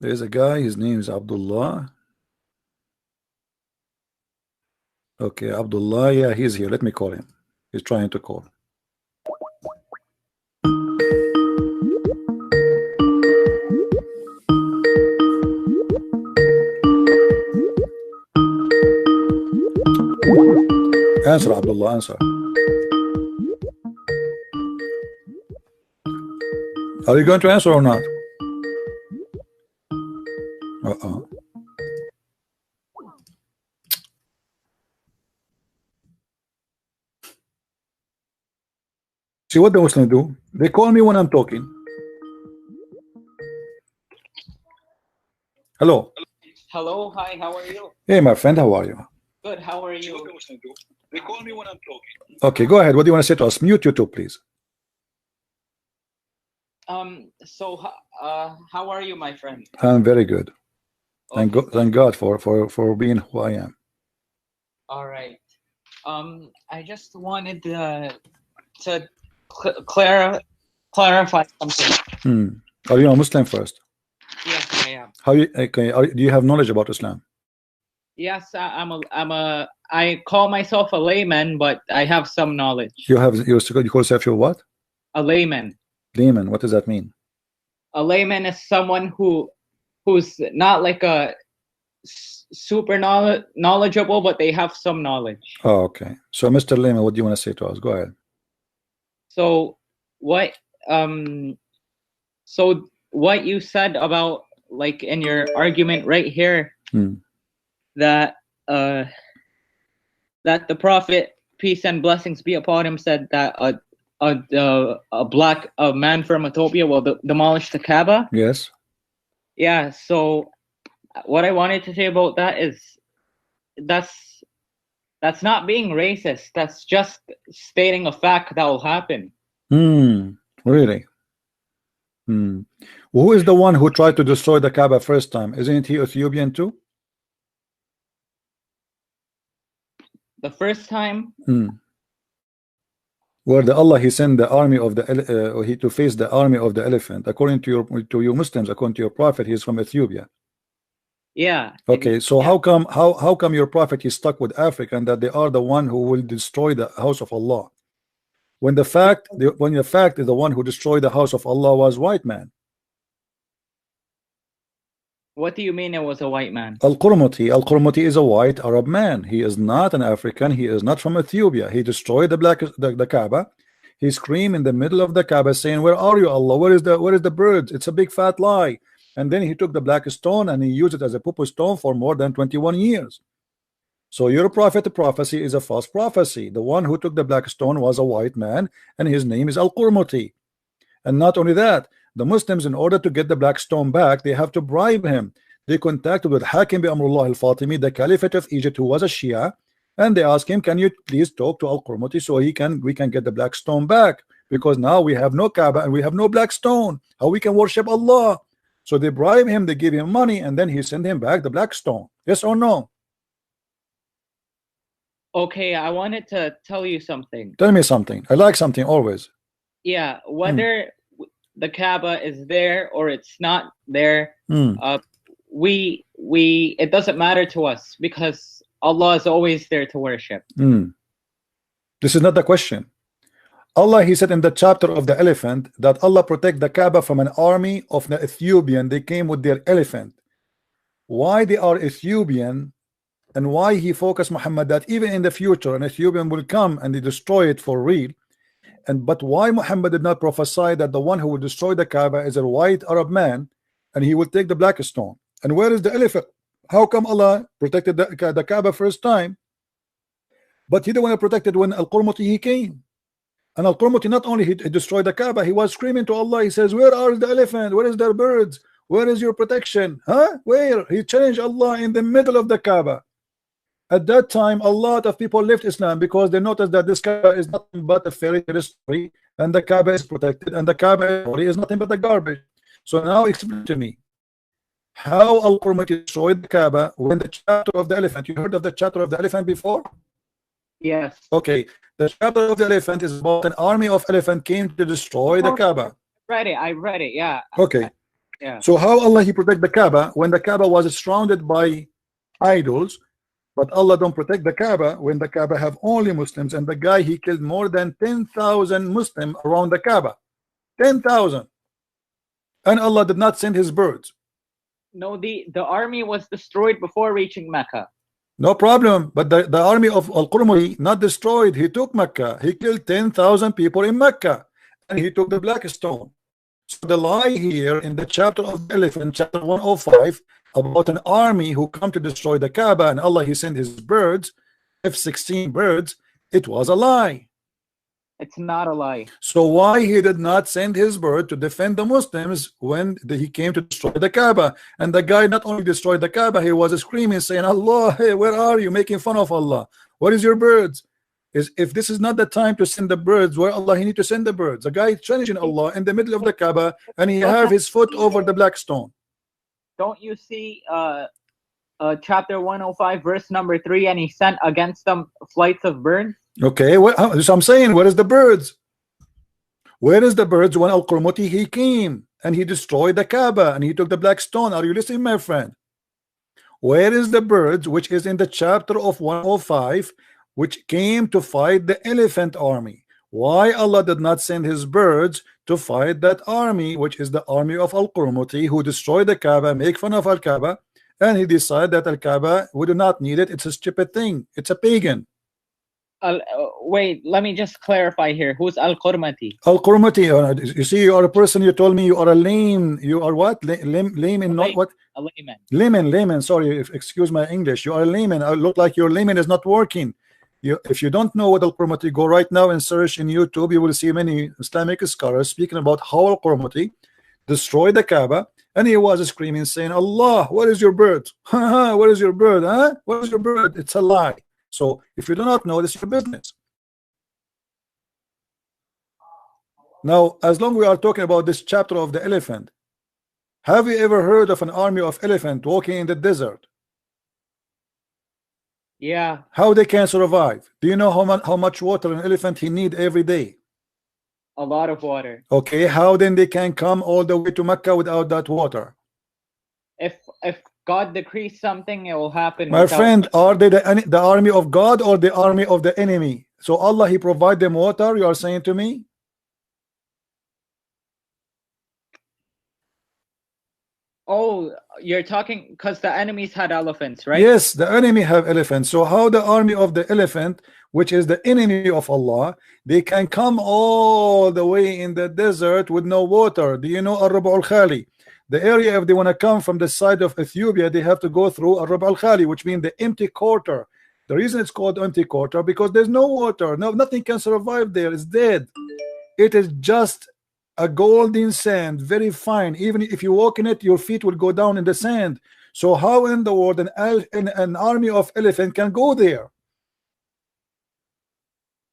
There's a guy, his name is Abdullah. Okay, Abdullah, yeah, he's here. Let me call him. He's trying to call. Answer, Abdullah, answer. Are you going to answer or not? Uh-oh. See what the Muslims do? They call me when I'm talking. Hello. Hello, hi, how are you? Hey, my friend, how are you? Good, how are you? They call me when I'm talking. Okay, go ahead. What do you want to say to us? Mute you two, please. How are you, my friend? I'm very good. Thank Okay, Thank God for being who I am. all right. I just wanted to clarify something. Are you a Muslim first? Yes, I am. How you? Okay. Do you have knowledge about Islam? Yes, I call myself a layman, but I have some knowledge. You call yourself your what? A layman. Layman. What does that mean? A layman is someone who's not like a super knowledgeable, but they have some knowledge. Oh, okay. So, Mr. Layman, what do you want to say to us? Go ahead. So what you said about, like, in your argument right here, that that the Prophet, peace and blessings be upon him, said that a man from Ethiopia will demolish the Kaaba. Yes. Yeah. So what I wanted to say about that is that's not being racist. That's just stating a fact that will happen. Really? Who is the one who tried to destroy the Kaaba first time? Isn't he Ethiopian too? The first time? Where the Allah, he sent the army of the he to face the army of the elephant. According to you Muslims, according to your prophet, he's from Ethiopia. Yeah. Okay, so yeah. how come your prophet is stuck with Africa and that they are the one who will destroy the house of Allah? When the fact is the one who destroyed the house of Allah was white man. What do you mean it was a white man? Al-Qurmuti is a white Arab man. He is not an African. He is not from Ethiopia. He destroyed the Kaaba. He screamed in the middle of the Kaaba saying, "Where are you, Allah? Where is the birds? It's a big fat lie." And then he took the black stone and he used it as a poo stone for more than 21 years. So your prophet prophecy is a false prophecy. The one who took the black stone was a white man, and his name is Al-Qurmuti. And not only that, the Muslims, in order to get the black stone back, they have to bribe him. They contacted with Hakim bi Amrullah al-Fatimi, the Caliphate of Egypt, who was a Shia, and they asked him, "Can you please talk to Al-Qurmuti so we can get the black stone back? Because now we have no Kaaba and we have no black stone. How we can worship Allah?" So they bribe him, they give him money, and then he sent him back the black stone. Yes or no? Okay, I wanted to tell you something. Tell me something. I like something always. Yeah, whether the Kaaba is there or it's not there, it doesn't matter to us because Allah is always there to worship. This is not the question. Allah, he said in the chapter of the elephant that Allah protect the Kaaba from an army of the Ethiopian. They came with their elephant. Why they are Ethiopian, and why he focused Muhammad that even in the future an Ethiopian will come and they destroy it for real. But why Muhammad did not prophesy that the one who will destroy the Kaaba is a white Arab man and he will take the black stone? And where is the elephant? How come Allah protected the Kaaba first time, but he didn't want to protect it when Al-Qurmuti he came? And Al-Qurmuti not only he destroyed the Kaaba, he was screaming to Allah. He says, "Where are the elephant? Where is the birds? Where is your protection? Huh? Where?" He challenged Allah in the middle of the Kaaba. At that time, a lot of people left Islam because they noticed that this Kaaba is nothing but a fairy tale story, and the Kaaba is protected, and the Kaaba is nothing but a garbage. So now explain to me how Al-Qurmuti destroyed the Kaaba when the chapter of the elephant. You heard of the chapter of the elephant before? Yes. Okay. The chapter of the elephant is about an army of elephant came to destroy the Kaaba. I read it. Yeah. Okay. Yeah. So how Allah he protect the Kaaba when the Kaaba was surrounded by idols, but Allah don't protect the Kaaba when the Kaaba have only Muslims, and the guy he killed more than 10,000 Muslims around the Kaaba, 10,000, and Allah did not send his birds. No, the army was destroyed before reaching Mecca. No problem, but the army of Al-Qurmuri not destroyed. He took Mecca. He killed 10,000 people in Mecca, and he took the black stone. So the lie here in the chapter of the elephant, chapter 105, about an army who come to destroy the Kaaba, and Allah he sent his birds, F-16 birds, it was a lie. It's not a lie. So why he did not send his bird to defend the Muslims when he came to destroy the Kaaba? And the guy not only destroyed the Kaaba, he was screaming, saying, Allah, hey, where are you? Making fun of Allah. What is your birds? If this is not the time to send the birds, where Allah he need to send the birds? The guy challenging Allah in the middle of the Kaaba, and he have his foot over the black stone. Don't you see chapter 105 verse number 3, and he sent against them flights of birds? Okay, so I'm saying, where is the birds? Where is the birds when Al-Qurmuti he came and he destroyed the Kaaba and he took the black stone? Are you listening, my friend? Where is the birds which is in the chapter of 105, which came to fight the elephant army? Why Allah did not send his birds to fight that army, which is the army of Al-Qurmuti, who destroyed the Kaaba, make fun of Al-Kaaba, and he decided that Al-Kaaba, we do not need it, it's a stupid thing, it's a pagan. Wait, let me just clarify here. Who's Al-Qurmati? Al-Qurmati, you see, you are a person, you told me you are a lame, you are what? Lame in not what? A layman. Layman, sorry, excuse my English. You are a layman. I look like your layman is not working. If you don't know what Al-Qurmati, go right now and search in YouTube. You will see many Islamic scholars speaking about how Al-Qurmati destroyed the Kaaba, and he was screaming, saying, Allah, what is your bird? What is your bird? Huh? What is your bird? It's a lie. So if you do not know, this is your business. Now, as long as we are talking about this chapter of the elephant, have you ever heard of an army of elephant walking in the desert? Yeah. How they can survive? Do you know how much water an elephant he need every day? A lot of water. Okay, how then they can come all the way to Mecca without that water? If God decrees something, it will happen. My friend, are they the army of God or the army of the enemy? So Allah he provide them water, you are saying to me? Oh, you're talking because the enemies had elephants, right? Yes, the enemy have elephants. So how the army of the elephant, which is the enemy of Allah, they can come all the way in the desert with no water? Do you know Ar-Rub' al-Khali? The area, if they want to come from the side of Ethiopia, they have to go through Ar-Rub' al-Khali, which means the empty quarter. The reason it's called empty quarter, because there's no water. Nothing can survive there. It's dead. It is just a golden sand, very fine. Even if you walk in it, your feet will go down in the sand. So how in the world an army of elephant can go there?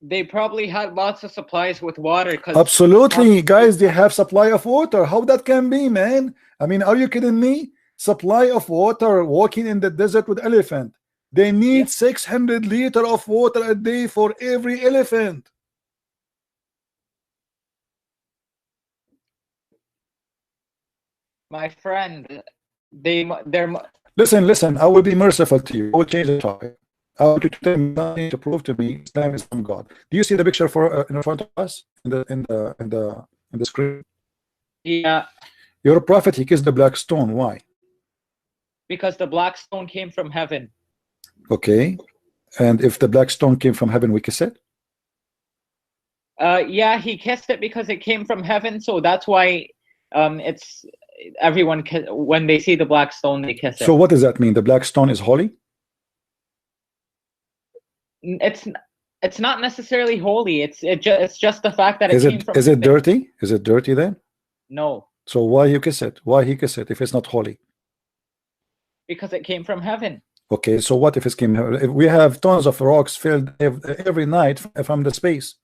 They probably had lots of supplies with water. Absolutely, guys, they have supply of water. How that can be, man? I mean, are you kidding me? Supply of water, walking in the desert with elephant. They need 600 liters of water a day for every elephant. My friend, they're listen, I will be merciful to you. I will change the topic. I want you to tell me something to prove to me Islam is from God. Do you see the picture in front of us in the screen? Yeah. Your prophet, he kissed the black stone. Why? Because the black stone came from heaven. Okay. And if the black stone came from heaven, we kiss it? Yeah, he kissed it because it came from heaven, so that's why it's everyone when they see the black stone, they kiss it. So what does that mean? The black stone is holy? It's not necessarily holy. It's just the fact that is it dirty? Is it dirty then? No. So why you kiss it? Why he kiss it if it's not holy? Because it came from heaven. Okay, so what if it came? If we have tons of rocks filled every night from the space.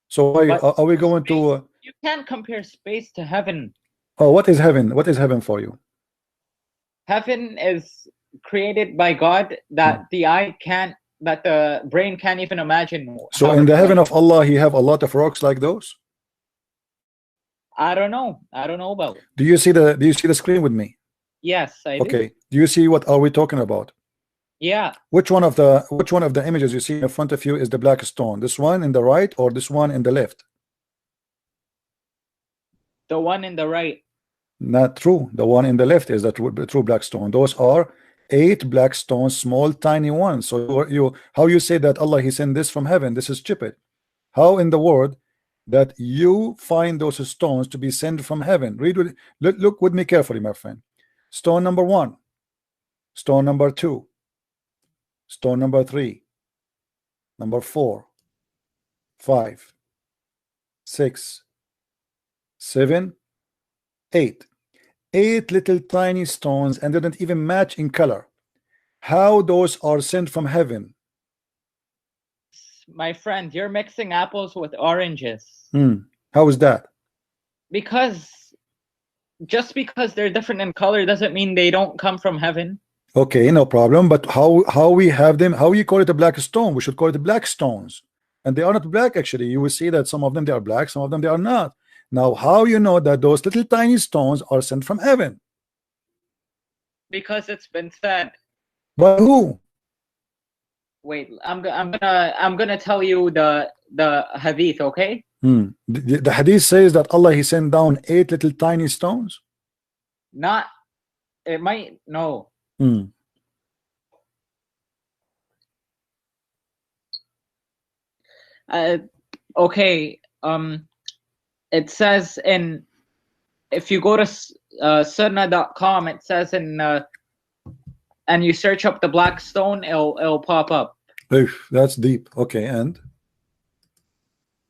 So why are we going to? You can't compare space to heaven. Oh, what is heaven? What is heaven for you? Heaven is created by God that the eye can't, that the brain can't even imagine. So in the heaven of Allah, he have a lot of rocks like those? I don't know. I don't know about it. Do you see the screen with me? Yes, I do. Okay. Do you see what are we talking about? Yeah. Which one of the images you see in front of you is the black stone? This one in the right or this one in the left? The one in the right. Not true. The one in the left is the true black stone. Those are 8 black stones, small, tiny ones. So how you say that Allah He sent this from heaven? This is stupid. How in the world that you find those stones to be sent from heaven? Look with me carefully, my friend. Stone number 1, stone number 2, stone number 3, number 4, 5, 6, 7, 8. 8 little tiny stones, and they don't even match in color. How those are sent from heaven? My friend, you're mixing apples with oranges. How is that? Because just because they're different in color doesn't mean they don't come from heaven. Okay, no problem. But how we have them? How you call it a black stone? We should call it black stones, and they are not black. Actually, you will see that some of them they are black, some of them they are not. Now, how you know that those little tiny stones are sent from heaven? Because it's been said. By who? Wait, I'm gonna tell you the hadith, okay? The hadith says that Allah He sent down 8 little tiny stones. Not. It might no. Okay. It says in, if you go to sunnah.com, it says in and you search up the black stone, it'll pop up. That's deep. Okay, and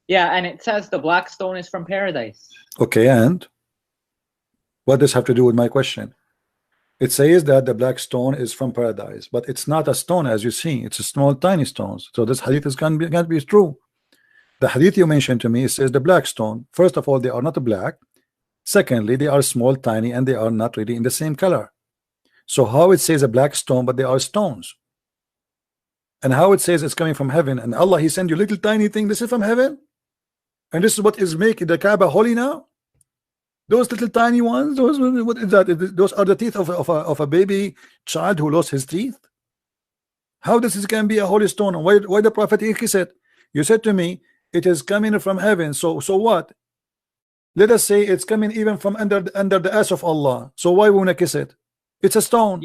yeah, and it says the black stone is from paradise. Okay, and what does this have to do with my question? It says that the black stone is from paradise, but it's not a stone as you see. It's a small, tiny stones. So this hadith is can't be true. The hadith you mentioned to me says the black stone. First of all, they are not black. Secondly, they are small, tiny, and they are not really in the same color. So how it says a black stone, but they are stones? And how it says it's coming from heaven, and Allah He sent you little tiny thing. This is from heaven, and this is what is making the Kaaba holy now. Those little tiny ones. Those, what is that? Those are the teeth of a baby child who lost his teeth. How this can be a holy stone? Why the Prophet he said? You said to me it is coming from heaven. So what? Let us say it's coming even from under the ass of Allah. So why won't I kiss it? It's a stone.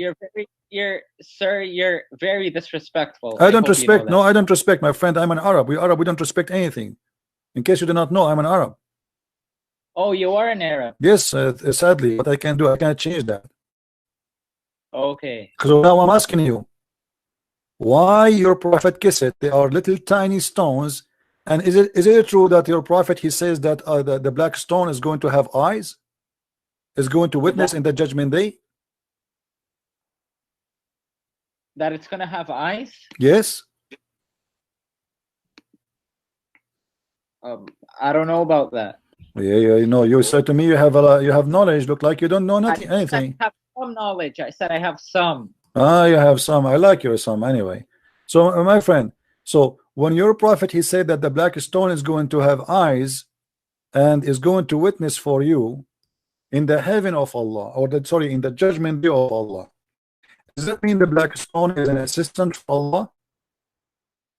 Sir, you're very disrespectful. I don't respect. No, I don't respect, my friend. I'm an Arab. We Arab. We don't respect anything. In case you do not know, I'm an Arab. Oh, you are an Arab. Yes, sadly, what I can do, I can't change that. Okay. So now I'm asking you, why your prophet kiss it? They are little tiny stones. And is it true that your prophet he says that the black stone is going to have eyes, is going to witness in the judgment day? That it's gonna have eyes? Yes. I don't know about that. Yeah, you know, you said to me you have knowledge. Look like you don't know nothing, anything. I have some knowledge. I said I have some. Ah, you have some. I like your some anyway. So my friend, so when your prophet he said that the black stone is going to have eyes and is going to witness for you in the heaven of Allah, or in the judgment day of Allah, does that mean the black stone is an assistant for Allah?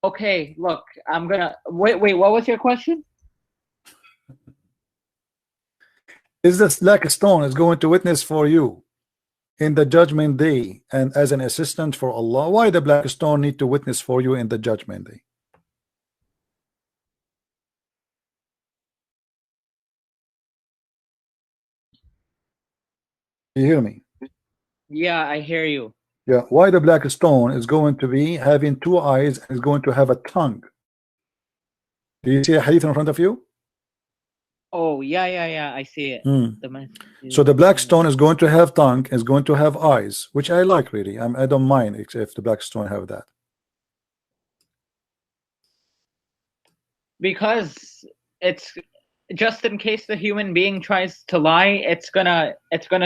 Okay, look, I'm gonna wait. What was your question? Is this black stone is going to witness for you in the judgment day and as an assistant for Allah? Why the black stone need to witness for you in the judgment day? You hear me? Yeah, I hear you. Yeah, why the black stone is going to be having 2 eyes and is going to have a tongue? Do you see a hadith in front of you? Oh, yeah, I see it. So the black stone is going to have tongue, is going to have eyes, which I like really. I don't mind if the black stone have that. Because it's just in case the human being tries to lie, it's gonna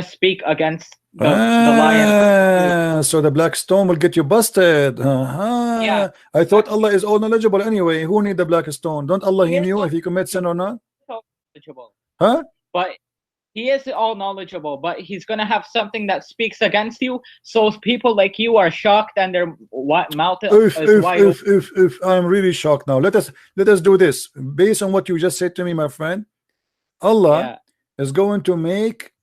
speak against the lie. So the black stone will get you busted. Yeah. I thought Allah is all knowledgeable anyway. Who need the black stone? Don't Allah he knew if he commits sin or not? Knowledgeable. Huh? but he is all knowledgeable, but he's gonna have something that speaks against you. So people like you are shocked and their mouth is wide open. If I'm really shocked now. Let us do this based on what you just said to me, my friend. Allah is going to make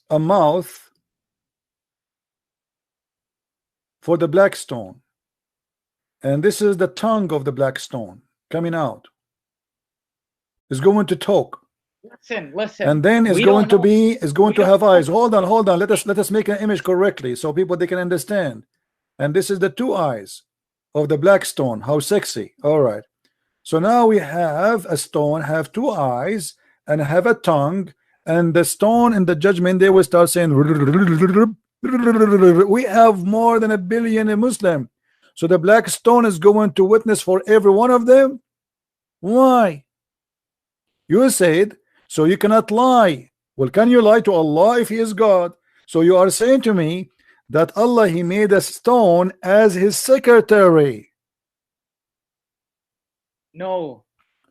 a mouth for the black stone, and this is the tongue of the black stone coming out. Is going to talk. Listen. And then it's going to have eyes. Hold on. Let us make an image correctly so people they can understand. And this is the two eyes of the black stone. How sexy. All right. So now we have a stone, have two eyes, and have a tongue, and the stone in the judgment they will start saying, we have more than 1 billion Muslim. So the black stone is going to witness for every one of them. Why? You said, so you cannot lie. Well, can you lie to Allah if he is God? So you are saying to me that Allah, he made a stone as his secretary. No.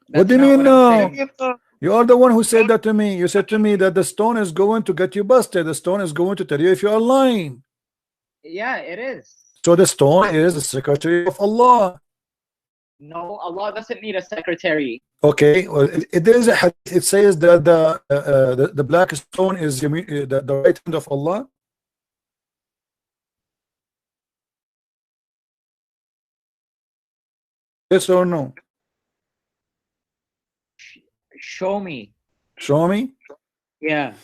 What do you mean no? You are the one who said that to me. You said to me that the stone is going to get you busted. The stone is going to tell you if you are lying. Yeah, it is. So the stone is the secretary of Allah. No, Allah doesn't need a secretary. Okay, well, there is a hadith. It says that the black stone is the right hand of Allah. Yes or no? Show me. Show me. Yeah.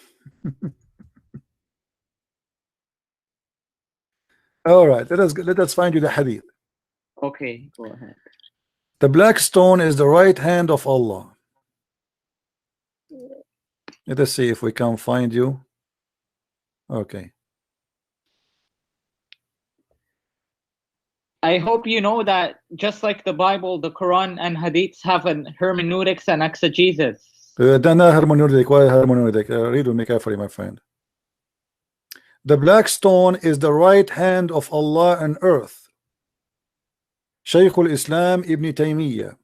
All right. Let us find you the hadith. Okay, go ahead. The black stone is the right hand of Allah. Let us see if we can find you. Okay. I hope you know that just like the Bible, the Quran and Hadiths have an hermeneutics and exegesis. Hermeneutic. Why hermeneutic? Read with me carefully, my friend. The black stone is the right hand of Allah on earth. Shaykh al-Islam Ibn Taymiyyah,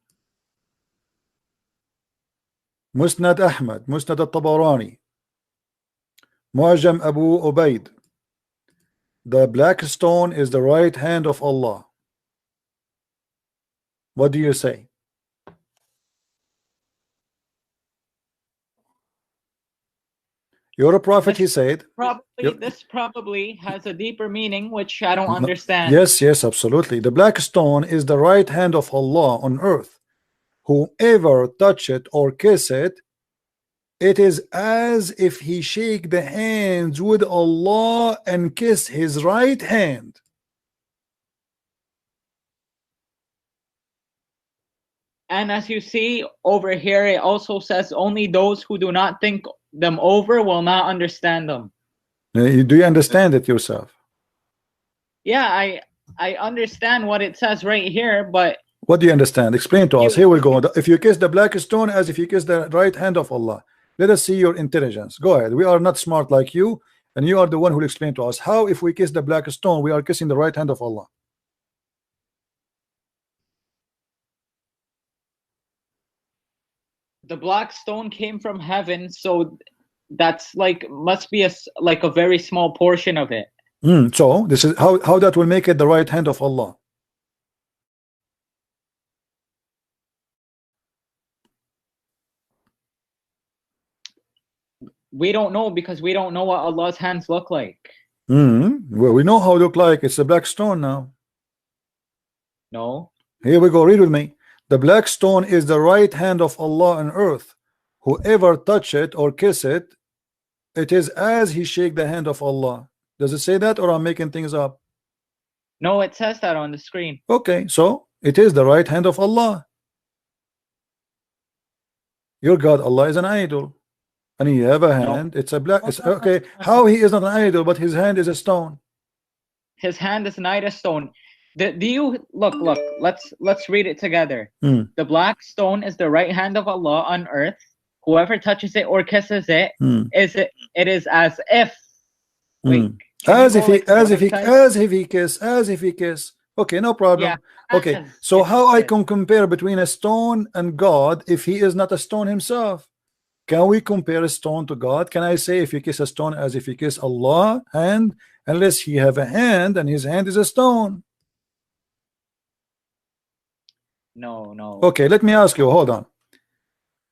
Musnad Ahmad, Musnad al-Tabarani, Mu'jam Abu Ubaid. The black stone is the right hand of Allah. What do you say? You're a prophet, he said. This probably has a deeper meaning, which I don't understand. Yes, absolutely. The black stone is the right hand of Allah on earth. Whoever touch it or kiss it, it is as if he shake the hands with Allah and kiss his right hand. And as you see over here, it also says only those who do not think them over will not understand them. Do you understand it yourself? Yeah, I understand what it says right here, but what do you understand? Explain to us. Here we go. If you kiss the black stone as if you kiss the right hand of Allah, let us see your intelligence. Go ahead. We are not smart like you, and you are the one who will explain to us how, if we kiss the black stone, we are kissing the right hand of Allah. The black stone came from heaven, so that's must be a very small portion of it. So this is how that will make it the right hand of Allah. We don't know because we don't know what Allah's hands look like. Well, we know how it look like. It's a black stone now. No. Here we go. Read with me. The black stone is the right hand of Allah on earth. Whoever touch it or kiss it, it is as he shake the hand of Allah. Does it say that, or I'm making things up? No, it says that on the screen. Okay, so it is the right hand of Allah. Your God, Allah, is an idol, and he have a hand. No. It's a black. It's okay. How he is not an idol, but his hand is a stone. His hand is not a stone. Do you look? Let's read it together. The black stone is the right hand of Allah on earth. Whoever touches it or kisses it, it is as if. As if he kiss. Okay, no problem. Yeah, okay, so how I can compare between a stone and God if he is not a stone himself? Can we compare a stone to God? Can I say if you kiss a stone as if you kiss Allah hand, unless he have a hand and his hand is a stone? No, no. Okay, let me ask you, hold on.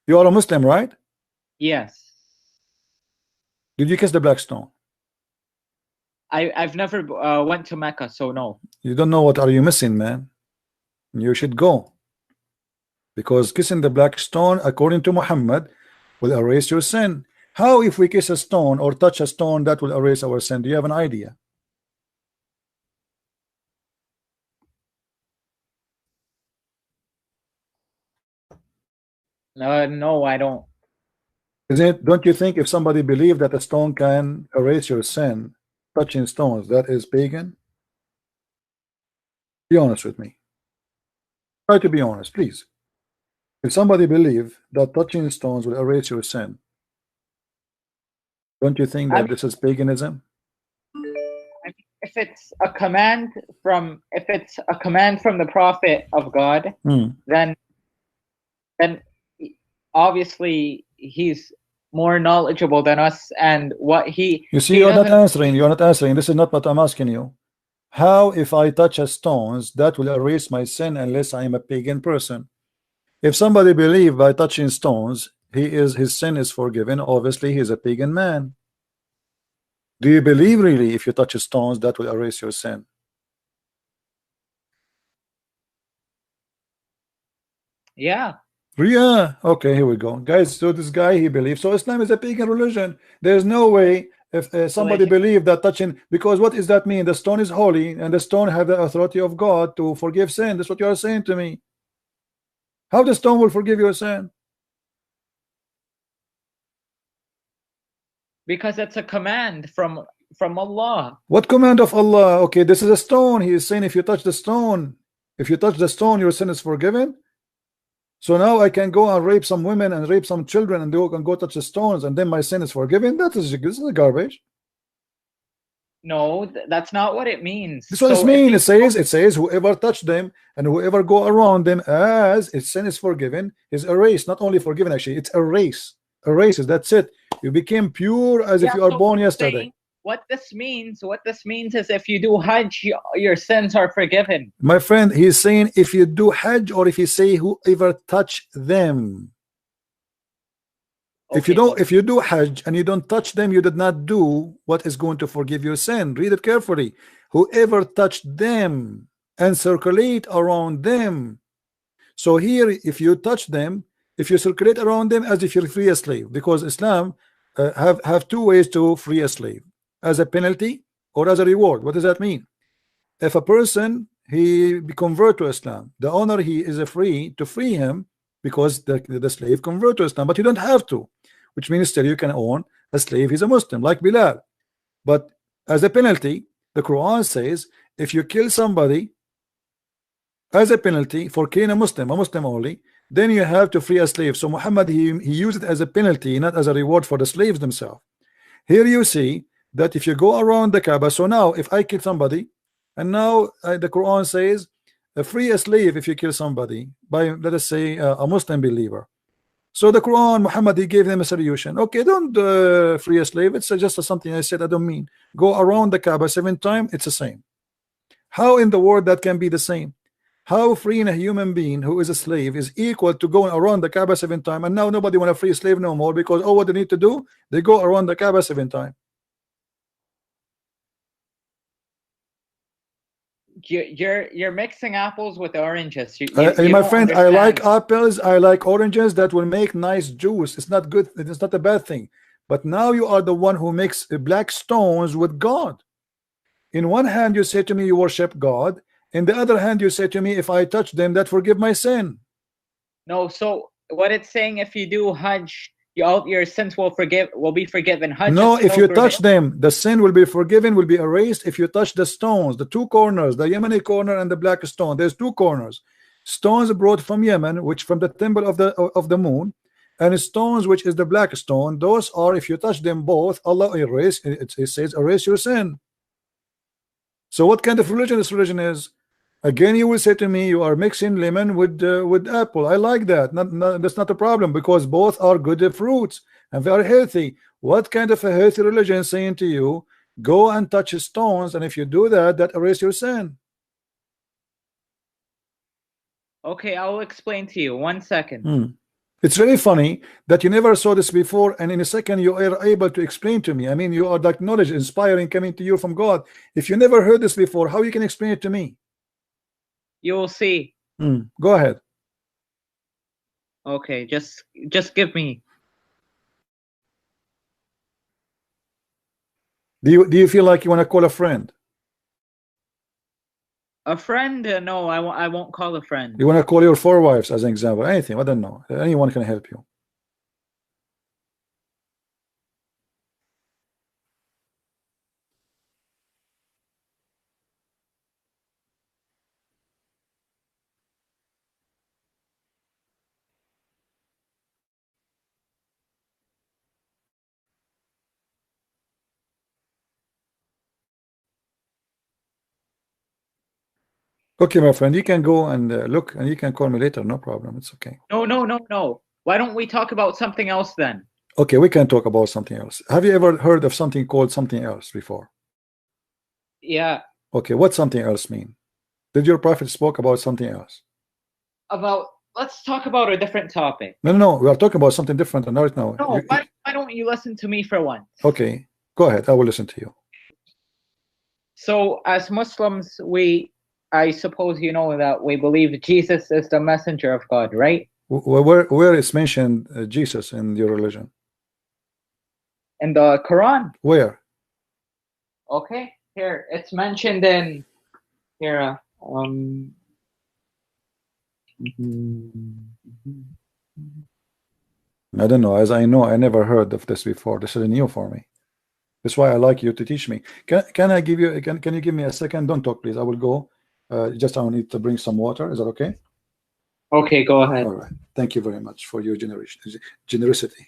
You are a Muslim, right? Yes. Did you kiss the black stone? I've never went to Mecca, so no. You don't know what are you missing, man. You should go. Because kissing the black stone, according to Muhammad, will erase your sin. How if we kiss a stone or touch a stone that will erase our sin? Do you have an idea? No, I don't. Is it? Don't you think if somebody believed that a stone can erase your sin, touching stones, that is pagan? Be honest with me. Try to be honest, please. If somebody believe that touching stones will erase your sin, don't you think that this is paganism? If it's a command from the Prophet of God, then obviously he's more knowledgeable than us, and what he you see, you're not answering. You're not answering. This is not what I'm asking you. How if I touch a stones that will erase my sin unless I am a pagan person? If somebody believe by touching stones his sin is forgiven, obviously he's a pagan man. Do you believe really if you touch stones that will erase your sin? Yeah. Yeah. Okay, here we go, guys. So this guy, he believes so Islam is a pagan religion. There's no way if somebody believe that touching, because what does that mean? The stone is holy and the stone have the authority of God to forgive sin. That's what you are saying to me. How the stone will forgive your sin? Because it's a command from Allah. What command of Allah? Okay, this is a stone. He is saying if you touch the stone, your sin is forgiven. So now I can go and rape some women and rape some children and go touch the stones and then my sin is forgiven. This is garbage. No, that's not what it means. This is what it means. It says whoever touch them and whoever go around them as his sin is forgiven is erased. Not only forgiven, actually, it's erased. Erases. That's it. You became pure as if you are born yesterday. What this means is if you do Hajj, your sins are forgiven. My friend, he's saying if you do Hajj, or if you say whoever touch them. Okay. If you do Hajj and you don't touch them, you did not do what is going to forgive your sin. Read it carefully. Whoever touched them and circulate around them. So here, if you touch them, if you circulate around them as if you free a slave, because Islam have two ways to free a slave, as a penalty or as a reward. What does that mean? If a person he convert to Islam, the owner he is free to free him because the slave convert to Islam, but you don't have to, which means still you can own a slave. He's a Muslim like Bilal. But as a penalty, the Quran says if you kill somebody as a penalty for killing a Muslim only, then you have to free a slave. So Muhammad he used it as a penalty, not as a reward for the slaves themselves. Here you see that if you go around the Kaaba, so now if I kill somebody and now the Quran says free a slave if you kill somebody by, let us say, a Muslim believer. So the Quran, Muhammad, he gave them a solution. Okay, don't free a slave. It's just something I said. I don't mean go around the Kaaba 7 times. It's the same. How in the world that can be the same? How freeing a human being who is a slave is equal to going around the Kaaba 7 times, and now nobody want to free a slave no more because what they need to do, they go around the Kaaba 7 times. You're mixing apples with oranges. My friend, I like apples, I like oranges. That will make nice juice. It's not good, it's not a bad thing. But now you are the one who makes black stones with God. In one hand you say to me you worship God, in the other hand you say to me if I touch them that forgive my sin. No, so what it's saying, if you do Hajj, your sins will be forgiven. Hajj, no, if you touch them, the sin will be forgiven, will be erased. If you touch the stones, the two corners, the Yemeni corner and the black stone, there's two corners. Stones brought from Yemen, which from the temple of the moon, and stones which is the black stone. Those are, if you touch them both, Allah it says erase your sin. So what kind of religion this religion is? Again, you will say to me, you are mixing lemon with apple. I like that. That's not a problem, because both are good fruits and very healthy. What kind of a healthy religion is saying to you, go and touch stones, and if you do that, that erase your sin? Okay, I'll explain to you. 1 second. It's really funny that you never saw this before, and in a second you are able to explain to me. I mean, you are like knowledge inspiring coming to you from God. If you never heard this before, how you can explain it to me? You will see. Go ahead. Okay, just give me. Do you feel like you want to call a friend? A friend? No, I won't call a friend. You want to call your 4 wives as an example? Anything? I don't know. Anyone can help you. Okay, my friend, you can go and look, and you can call me later. No problem. It's okay. No. Why don't we talk about something else then? Okay, we can talk about something else. Have you ever heard of something called something else before? Yeah. Okay, what something else mean? Did your prophet spoke about something else? Let's talk about a different topic. No. We are talking about something different right now. No, why don't you listen to me for once? Okay, go ahead. I will listen to you. So, as Muslims, I suppose you know that we believe Jesus is the messenger of God, right? Where is mentioned Jesus in your religion? In the Quran. Where? Okay, here it's mentioned in here. I don't know. As I know, I never heard of this before. This is new for me. That's why I like you to teach me. Can I give you? Can you give me a second? Don't talk, please. I will go. Just I need to bring some water. Is that okay? Okay, go ahead. All right. Thank you very much for your generosity.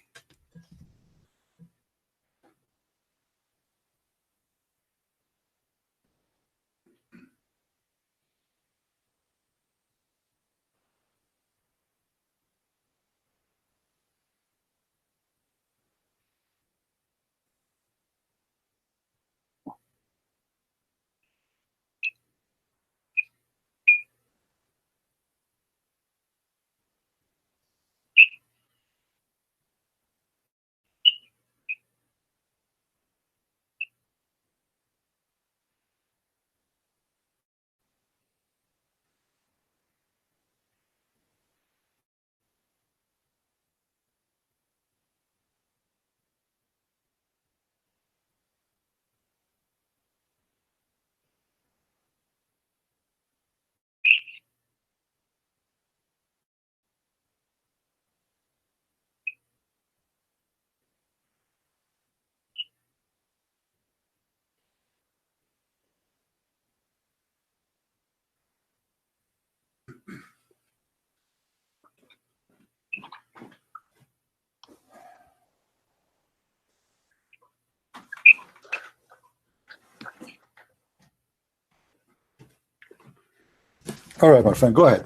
All right, my friend. Go ahead.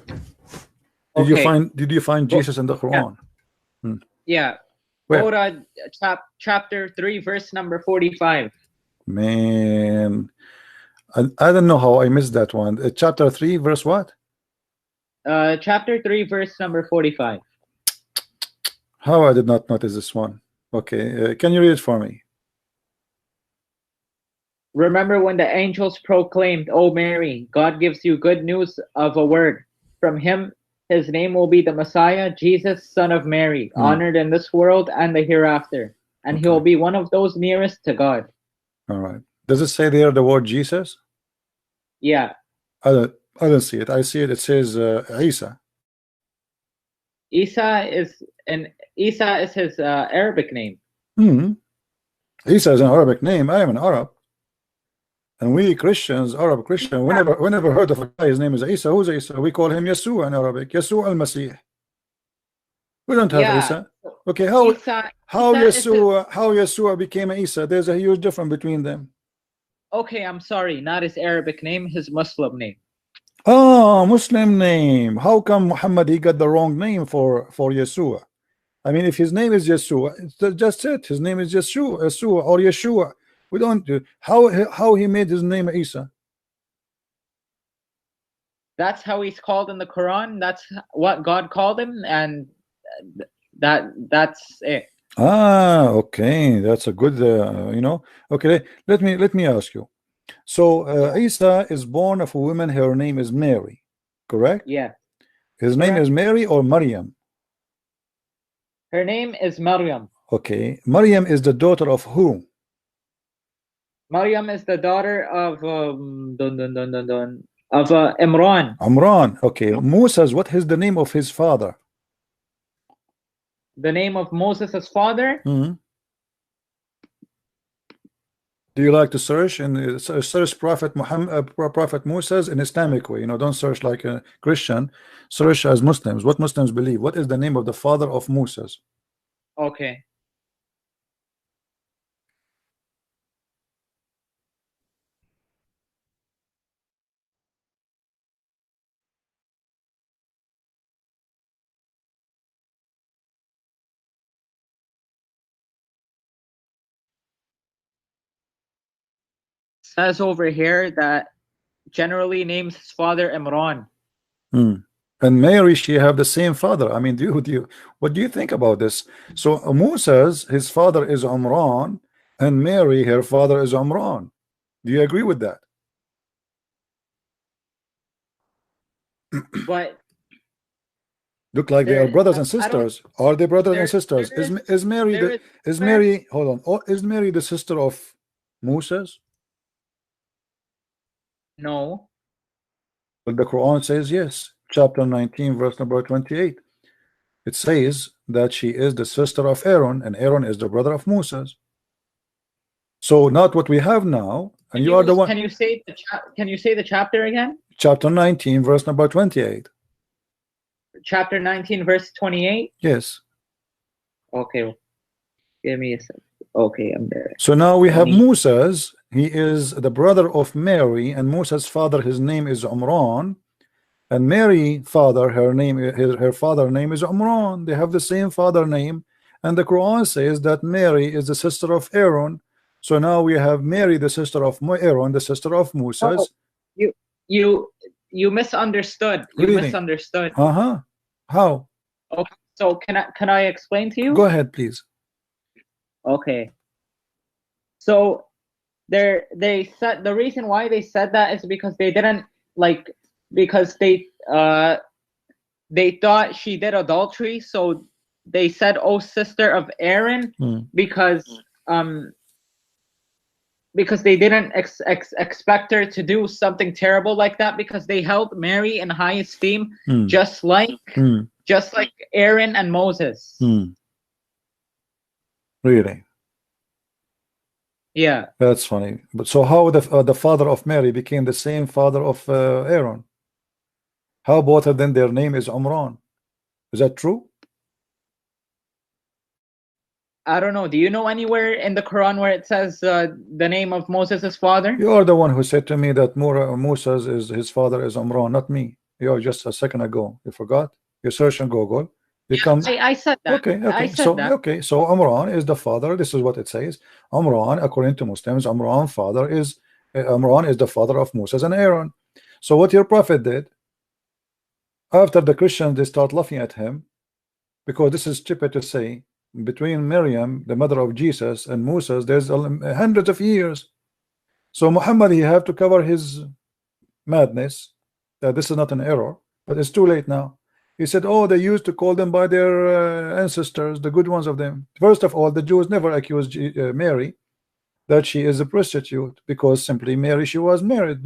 Did you find Jesus in the Quran? Yeah. Where? Go to chapter 3, verse number 45. Man, I don't know how I missed that one. Chapter 3, verse what? Chapter 3, verse number 45. How I did not notice this one. Okay, can you read it for me? Remember when the angels proclaimed, "O Mary, God gives you good news of a word. From him, his name will be the Messiah, Jesus, son of Mary, honored in this world and the hereafter. And he will be one of those nearest to God." All right. Does it say there the word Jesus? Yeah. I don't see it. I see it. It says Isa. Isa is his Arabic name. Isa is an Arabic name. I am an Arab. And we Christians, Arab Christian, we never heard of a guy. His name is Isa. Who's Isa? We call him Yeshua in Arabic. Yeshua al-Masih. We don't have Isa. Okay, how Yeshua became Isa? There's a huge difference between them. Okay, I'm sorry, not his Arabic name, his Muslim name. Ah, Muslim name. How come Muhammad he got the wrong name for Yeshua? I mean, if his name is Yeshua, it's just it. His name is Yeshua or Yeshua. We don't do how he made his name Isa. That's how he's called in the Quran. That's what God called him, and that's it. Ah, okay, that's a good, Okay, let me ask you. So Isa is born of a woman. Her name is Mary, correct? Yeah, His name is correct. Mary or Maryam. Her name is Maryam. Okay, Maryam is the daughter of who? Maryam is the daughter of of Imran. Amran. Okay, Moses. What is the name of his father? The name of Moses' father. Mhm. Do you like to search and search Prophet Muhammad, Prophet Moses in Islamic way? Don't search like a Christian. Search as Muslims. What Muslims believe? What is the name of the father of Moses? Okay. Says over here that generally names his father Imran. Hmm. And Mary, she have the same father. I mean, what do you think about this? So Moses, his father is Umran, and Mary, her father is Umran. Do you agree with that? But Look like they are there, brothers and I don't. sisters. Are they brothers and There, sisters? there Is Mary there the is is difference. Mary? Hold on. Oh, is Mary the sister of Moses? No, But the Quran says yes. Chapter 19, verse number 28. It says that she is the sister of Aaron, and Aaron is the brother of Moses. So not what we have now, and you are the one. can you say can you say the chapter again? Chapter 19, verse number 28. Chapter 19, verse 28. Yes. Okay, give me a second. Okay, I'm there. So now we have 20. Moses. He is the brother of Mary, and Moses' father, his name is Umran. And Mary father, her father name is Umran. They have the same father name, and the Quran says that Mary is the sister of Aaron. So now we have Mary, the sister of Aaron, the sister of No, Moses. you you you misunderstood. You Really? misunderstood. How? Okay, so can I explain to Go you? ahead, please. Okay. So they said the reason why they said that is because they didn't like because they thought she did adultery, so they said, "Oh, sister of Aaron," because they didn't expect her to do something terrible like that, because they held Mary in high esteem, just like Aaron and Moses. Really? Yeah. That's funny. But so how the father of Mary became the same father of Aaron? How both of them their name is Umran? Is that true? I don't know. Do you know anywhere in the Quran where it says the name of Moses' father? You are the one who said to me that Moses is his father is Umran, not me. You are just a second ago. You forgot. You search on Google. You come. I said that. Okay, I okay. said So that. okay, so Umran is the father. This is what it says. Umran, according to Muslims, Umran is the father of Moses and Aaron. So what your prophet did after the Christians they start laughing at him because this is stupid to say. Between Miriam, the mother of Jesus, and Moses, there's hundreds of years. So Muhammad he have to cover his madness that this is not an error, but it's too late now. He said, oh, they used to call them by their ancestors, the good ones of them. First of all, the Jews never accused Mary that she is a prostitute, because simply Mary, she was married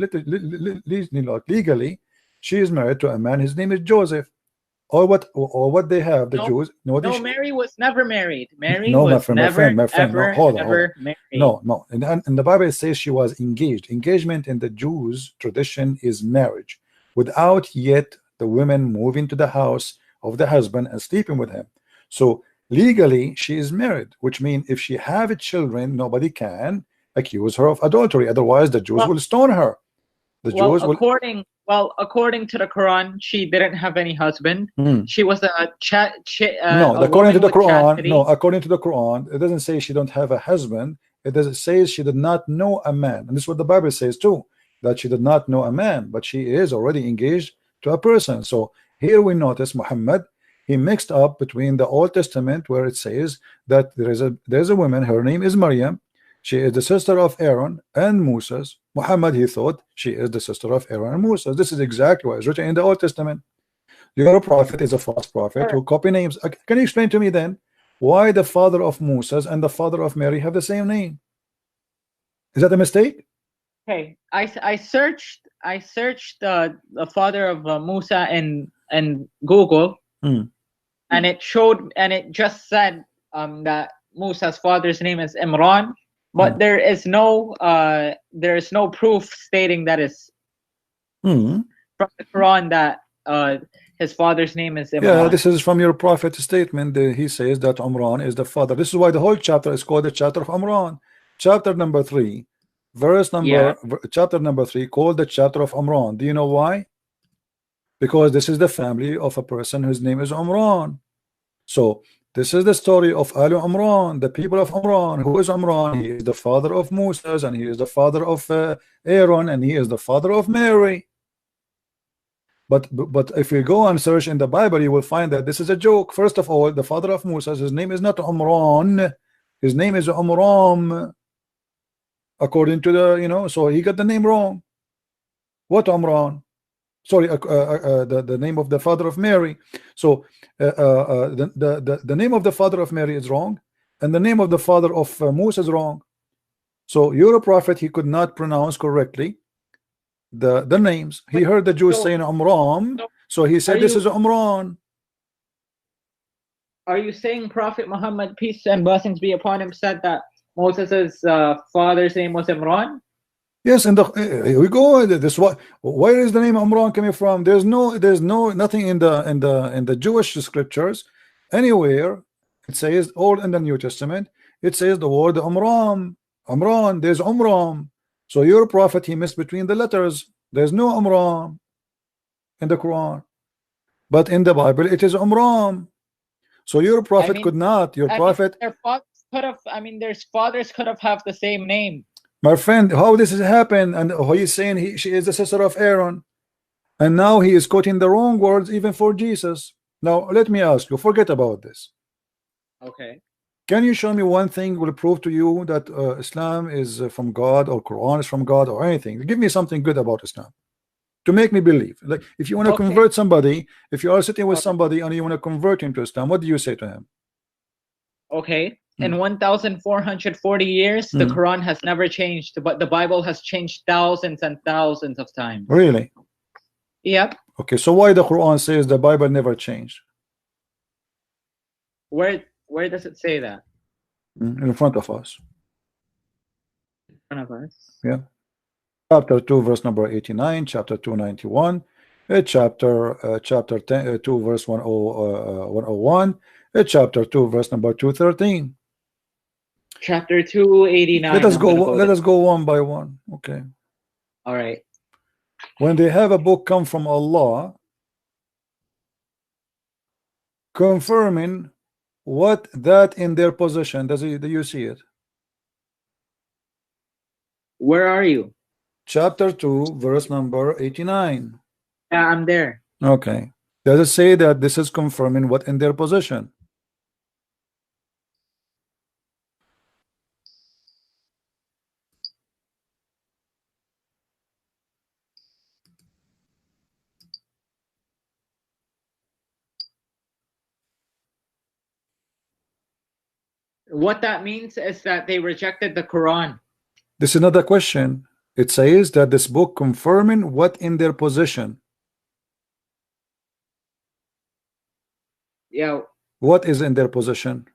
legally. She is married to a man, his name is Joseph. Or what they have, the Jews. No, Mary was never married. Mary No, my was friend, never, my friend. No, ever, hold on. ever married. No. In the Bible it says she was engaged. Engagement in the Jews tradition is marriage, without yet the women moving to the house of the husband and sleeping with him. So legally she is married, which means if she have children, nobody can accuse her of adultery. Otherwise, the Jews will stone her. The Well, Jews will. according to the Quran, she didn't have any husband. She was No, a according to woman the with Quran, chastity. no, according to the Quran, it doesn't say she don't have a husband. It doesn't say she did not know a man, and this is what the Bible says too, that she did not know a man, but she is already engaged to a person. So here we notice Muhammad, he mixed up between the Old Testament where it says that there's a woman, her name is Maryam, she is the sister of Aaron and Moses. Muhammad, he thought she is the sister of Aaron and Moses. This is exactly what is written in the Old Testament. Your prophet is a false prophet who copy names. Can you explain to me then why the father of Moses and the father of Mary have the same name? Is that a mistake? Okay, I searched the father of Musa in Google, and it just said that Musa's father's name is Imran, but there is no proof stating that is from the Quran that his father's name is Imran. Yeah, this is from your prophet's statement. He says that Umran is the father. This is why the whole chapter is called the chapter of Umran. Chapter number 3, chapter number 3, called the chapter of Umran. Do you know why? Because this is the family of a person whose name is Umran. So this is the story of Al Umran, the people of Umran. Who is Umran? He is the father of Moses, and he is the father of Aaron, and he is the father of Mary. But if you go and search in the Bible, you will find that this is a joke. First of all, the father of Moses, his name is not Umran, his name is Umram, according to the so he got the name wrong. What Umran? Sorry, the name of the father of Mary. So the name of the father of Mary is wrong, and the name of the father of Moses is wrong. So your prophet, he could not pronounce correctly the names. He heard the Jews saying Umram, so he said this is Umran. Are you saying Prophet Muhammad, peace and blessings be upon him, said that Moses' father's name was Imran? Yes, and here we go. This what? Where is the name Umran coming from? There's nothing in the Jewish scriptures anywhere. It says all in the New Testament. It says the word Umram. Umran. There's Umram. So your prophet, he missed between the letters. There's no Umram in the Quran, but in the Bible it is Umram. So your prophet could not. Your prophet. Their fathers could have. Their fathers could have the same name. My friend, how this has happened? And he is saying she is the sister of Aaron, and now he is quoting the wrong words even for Jesus. Now let me ask you. Forget about this. Okay. Can you show me one thing will prove to you that Islam is from God, or Quran is from God, or anything? Give me something good about Islam to make me believe. Like if you want to convert somebody, if you are sitting with somebody and you want to convert him to Islam, what do you say to him? Okay. In 1,440 years, the Quran has never changed, but the Bible has changed thousands and thousands of times. Really? Yep. Okay, so why the Quran says the Bible never changed? Where does it say that? In front of us. In front of us. Yeah. Chapter 2, verse number 89, chapter 291, chapter 10, 2, verse 101, chapter 2, verse number 213. Chapter 289. Let us go one by one. Okay. All right. When they have a book come from Allah confirming what that in their possession, do you see it? Where are you? Chapter 2, verse number 89. Yeah, I'm there. Okay. Does it say that this is confirming what in their possession? What that means is that they rejected the Quran. This is not a question. It says that this book confirming what in their possession. Yeah. What is in their possession?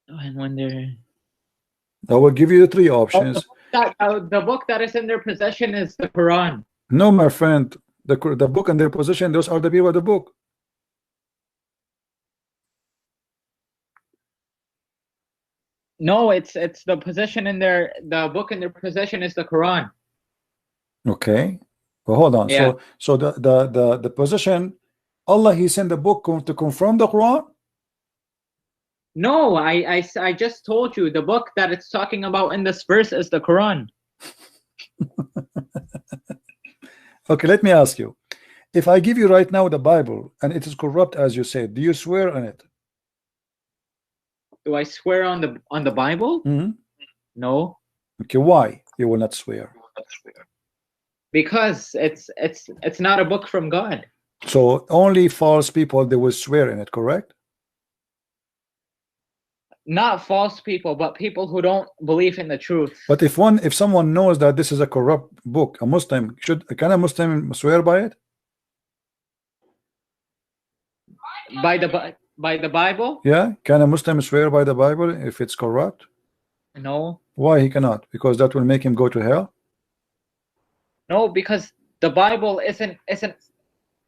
And when they're... I will give you the three options. The book that is in their possession is the Quran. No, my friend. The book in their possession, those are the people of the book. No, it's the position in the book in their possession is the Quran. Okay, well, hold on. Yeah. So the position, Allah, He sent the book to confirm the Quran. No, I just told you the book that it's talking about in this verse is the Quran. Okay, let me ask you. If I give you right now the Bible and it is corrupt as you said, do you swear on it? Do I swear on the Bible? No. Okay, why you will not swear? Because it's not a book from God. So only false people they will swear in it, correct? Not false people, but people who don't believe in the truth. But if someone knows that this is a corrupt book, a Muslim can a Muslim swear by it? By the Bible? Yeah, can a Muslim swear by the Bible if it's corrupt? No. Why he cannot? Because that will make him go to hell? No, because the Bible isn't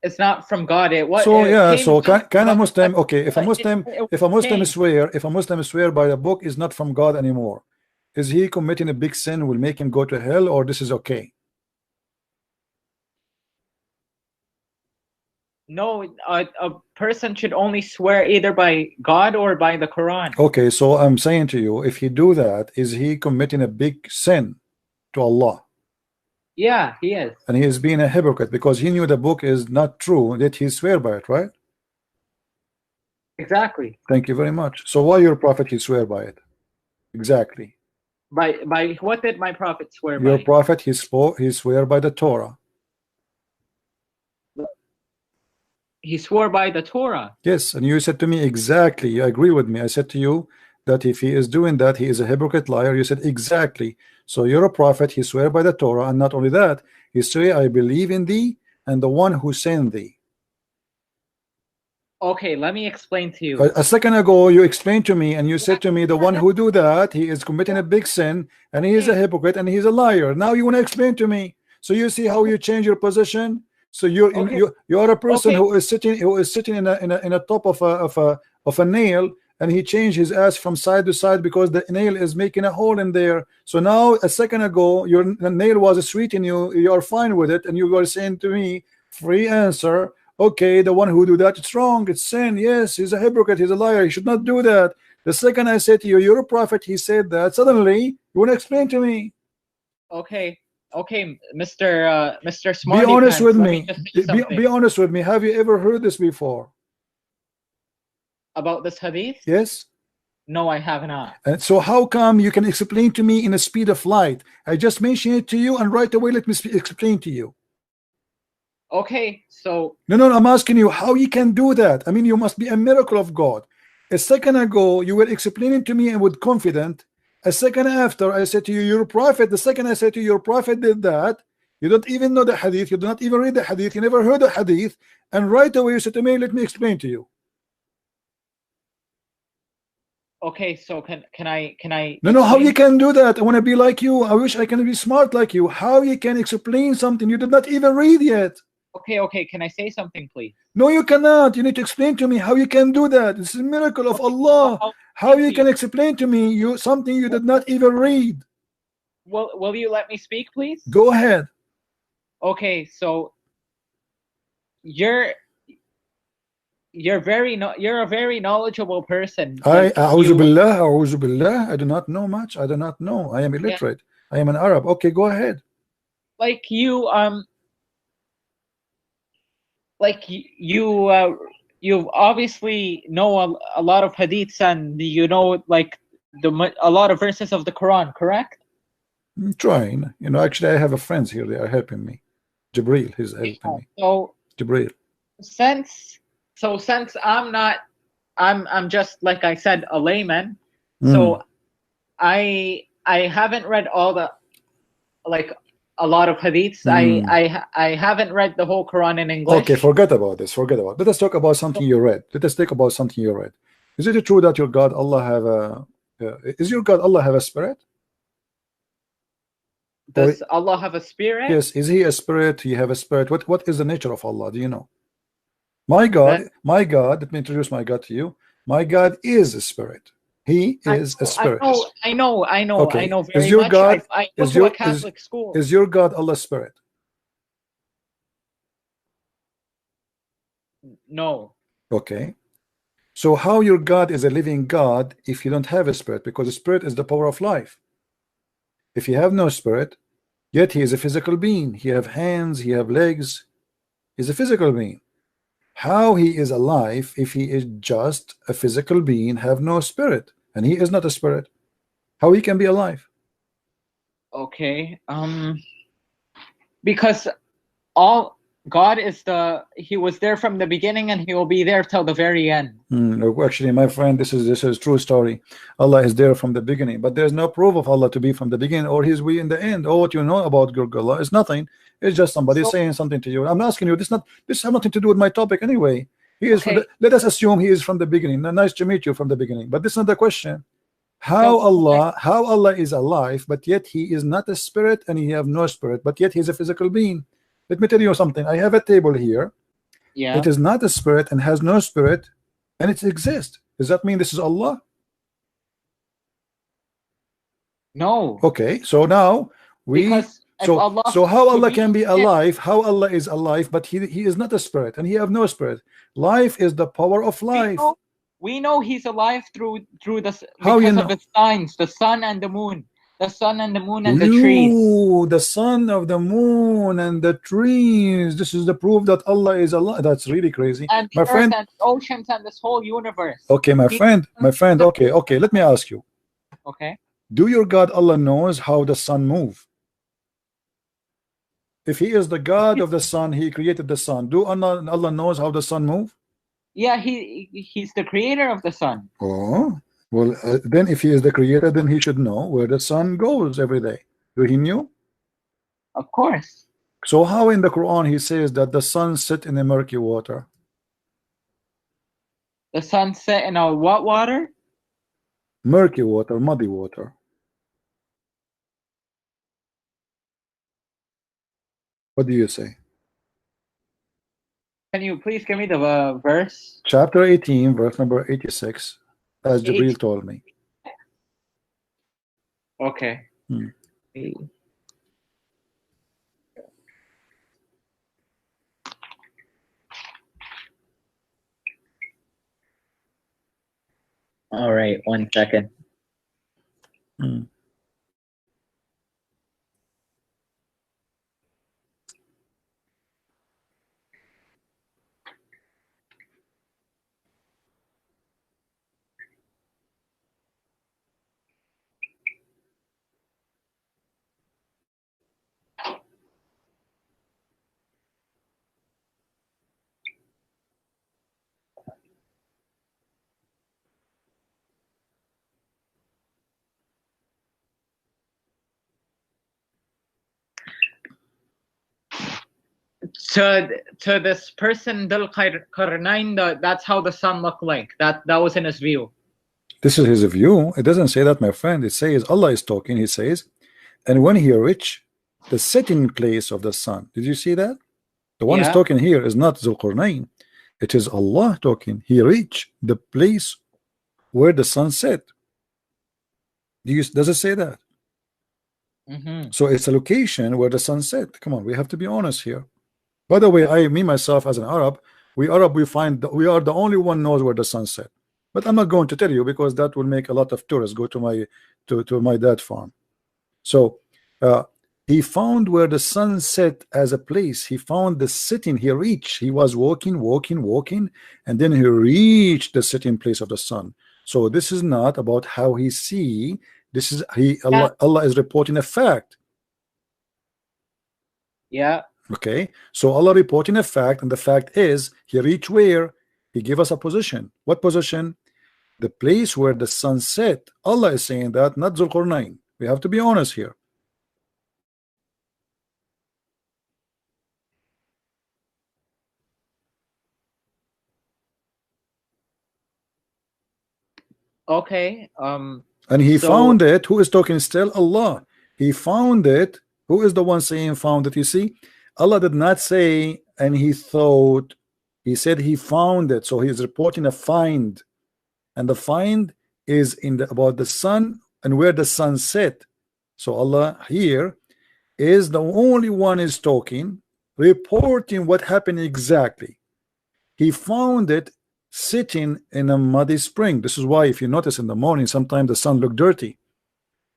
it's not from God. Can a Muslim, okay, if a Muslim swear by the book is not from God anymore, is he committing a big sin will make him go to hell, or this is okay? No, a person should only swear either by God or by the Quran. Okay, so I'm saying to you, if he do that, is he committing a big sin to Allah? Yeah, he is. And he is being a hypocrite because he knew the book is not true, yet he swear by it, right? Exactly. Thank you very much. So why your prophet he swear by it? Exactly. By what did my prophet swear Your by? prophet he swear by the Torah. He swore by the Torah. Yes, and you said to me exactly, you agree with me. I said to you that if he is doing that, he is a hypocrite liar. You said exactly. So you're a prophet, he swear by the Torah, and not only that, he say, I believe in thee and the one who sent thee. Okay, let me explain to you. A second ago, you explained to me and you said to me, the one who do that, he is committing a big sin and he is a hypocrite and he's a liar. Now you want to explain to me. So you see how you change your position. So you are a person who is sitting in a top of a nail, and he changed his ass from side to side because the nail is making a hole in there. So now a second ago your nail was straight and you are fine with it, and you were saying to me, free answer, okay, the one who do that, it's wrong, it's sin. Yes, he's a hypocrite, he's a liar, he should not do that. The second I said to you, you're a prophet, he said that, suddenly you want to explain to me. Okay, Mr. Smarty Be honest Pants, with let me. just say Be honest with me. Have you ever heard this before? about this hadith? Yes. No, I have not. And so how come you can explain to me in the speed of light? I just mentioned it to you, and right away let me explain to you. Okay, so No, I'm asking you how you can do that. I mean, you must be a miracle of God. A second ago you were explaining to me and with confident. A second after I said to you, you're a prophet. The second I said to you, your prophet did that. You don't even know the hadith. You do not even read the hadith. You never heard the hadith. And right away you said to me, let me explain to you. okay, so can I No, how explain? you can do that? I want to be like you. I wish I can be smart like you. How you can explain something you did not even read yet? Okay, can I say something, please? No, you cannot. You need to explain to me how you can do that. This is a miracle of Allah. How you can explain to me something you did not even read? Will you let me speak, please? Go ahead. Okay, so you're a very knowledgeable person. A'udhu billah. I do not know much. I do not know. I am illiterate. I am an Arab. Okay, go ahead. Like you you obviously know a lot of hadiths, and you know like a lot of verses of the Quran, correct? I'm trying. You know, actually I have a friends here. They are helping me. Jibril, he's helping me. So Jibril. Since I'm just, like I said, a layman. So I haven't read all the, like, a lot of hadiths. I haven't read the whole Quran in English. Okay, forget about this. Let us talk about something you read. Is it true that your God Allah have a spirit? Does Allah have a spirit? Yes. Is he a spirit? He have a spirit. What is the nature of Allah? Do you know? My God, let me introduce my God to you. My God is a spirit. He is a spirit. I know Okay. very Is your much. God I go is to a your Catholic school. is your God Allah's spirit? No. Okay. So how your God is a living God if you don't have a spirit? Because the spirit is the power of life. If you have no spirit, yet he is a physical being. He have hands, he have legs. He's a physical being. How he is alive if he is just a physical being, have no spirit, and he is not a spirit? How he can be alive? Okay. Because all God is he was there from the beginning and he will be there till the very end. No, actually, my friend, this is true story. Allah is there from the beginning, but there's no proof of Allah to be from the beginning or He's we in the end. All what you know about Allah is nothing. It's just somebody saying something to you. I'm asking you. This has nothing to do with my topic anyway. He is. Okay. Let us assume he is from the beginning. Nice to meet you from the beginning. But this is not the question. So, How Allah is alive, but yet he is not a spirit and he have no spirit, but yet he's a physical being. Let me tell you something. I have a table here. yeah. It is not a spirit and has no spirit, and it exists. Does that mean this is Allah? No. Okay, so now Because if Allah so how Allah to can be be alive? How Allah is alive, but he is not a spirit and he have no spirit. Life is the power of life. we know he's alive through the How you because know? of his signs, the sun and the moon. The sun and the moon and the trees. Ooh, the sun of the moon and the trees. This is the proof that Allah is Allah. That's really crazy, And my the earth friend. and the oceans and this whole universe. Okay, my friend. Okay. Let me ask you. Okay. Do your God Allah knows how the sun move? If he is the God of the sun, he created the sun. Do Allah knows how the sun move? Yeah, he's the creator of the sun. Oh, well, then if he is the creator, then he should know where the sun goes every day. Do he knew? Of course. So how in the Quran he says that the sun set in the murky water? The sun set in a what water? Murky water, muddy water. What do you say? Can you please give me the verse? Chapter 18, verse number 86, as Jibril told me. Okay. All right, 1 second. To this person Dhul Qarnayn, that's how the sun looked like. That was in his view. This is his view. It doesn't say that, my friend. It says Allah is talking. He says, and when he reached the setting place of the sun. Did you see that? The one is talking here is not Zulqarnain. It is Allah talking. He reached the place where the sun set. Does it say that? So it's a location where the sun set. Come on, we have to be honest here. By the way, me myself as an Arab, we find that we are the only one knows where the sun set. But I'm not going to tell you because that will make a lot of tourists go to my dad farm. So he found where the sun set as a place. He found the sitting. He reached. He was walking, and then he reached the sitting place of the sun. So this is not about how he see. This is Allah is reporting a fact. Yeah. Okay. So Allah reporting a fact, and the fact is he reached where? He gave us a position. What position? The place where the sun set. Allah is saying that, not Zulqarnain. We have to be honest here. Okay. And he found it. Who is talking still? Allah. He found it. Who is the one saying found it? You see, Allah did not say and he thought. He said he found it. So he is reporting a find, and the find is in the about the sun and where the sun set. So Allah here is the only one is talking, reporting what happened exactly. He found it sitting in a muddy spring. This is why if you notice in the morning sometimes the sun look dirty,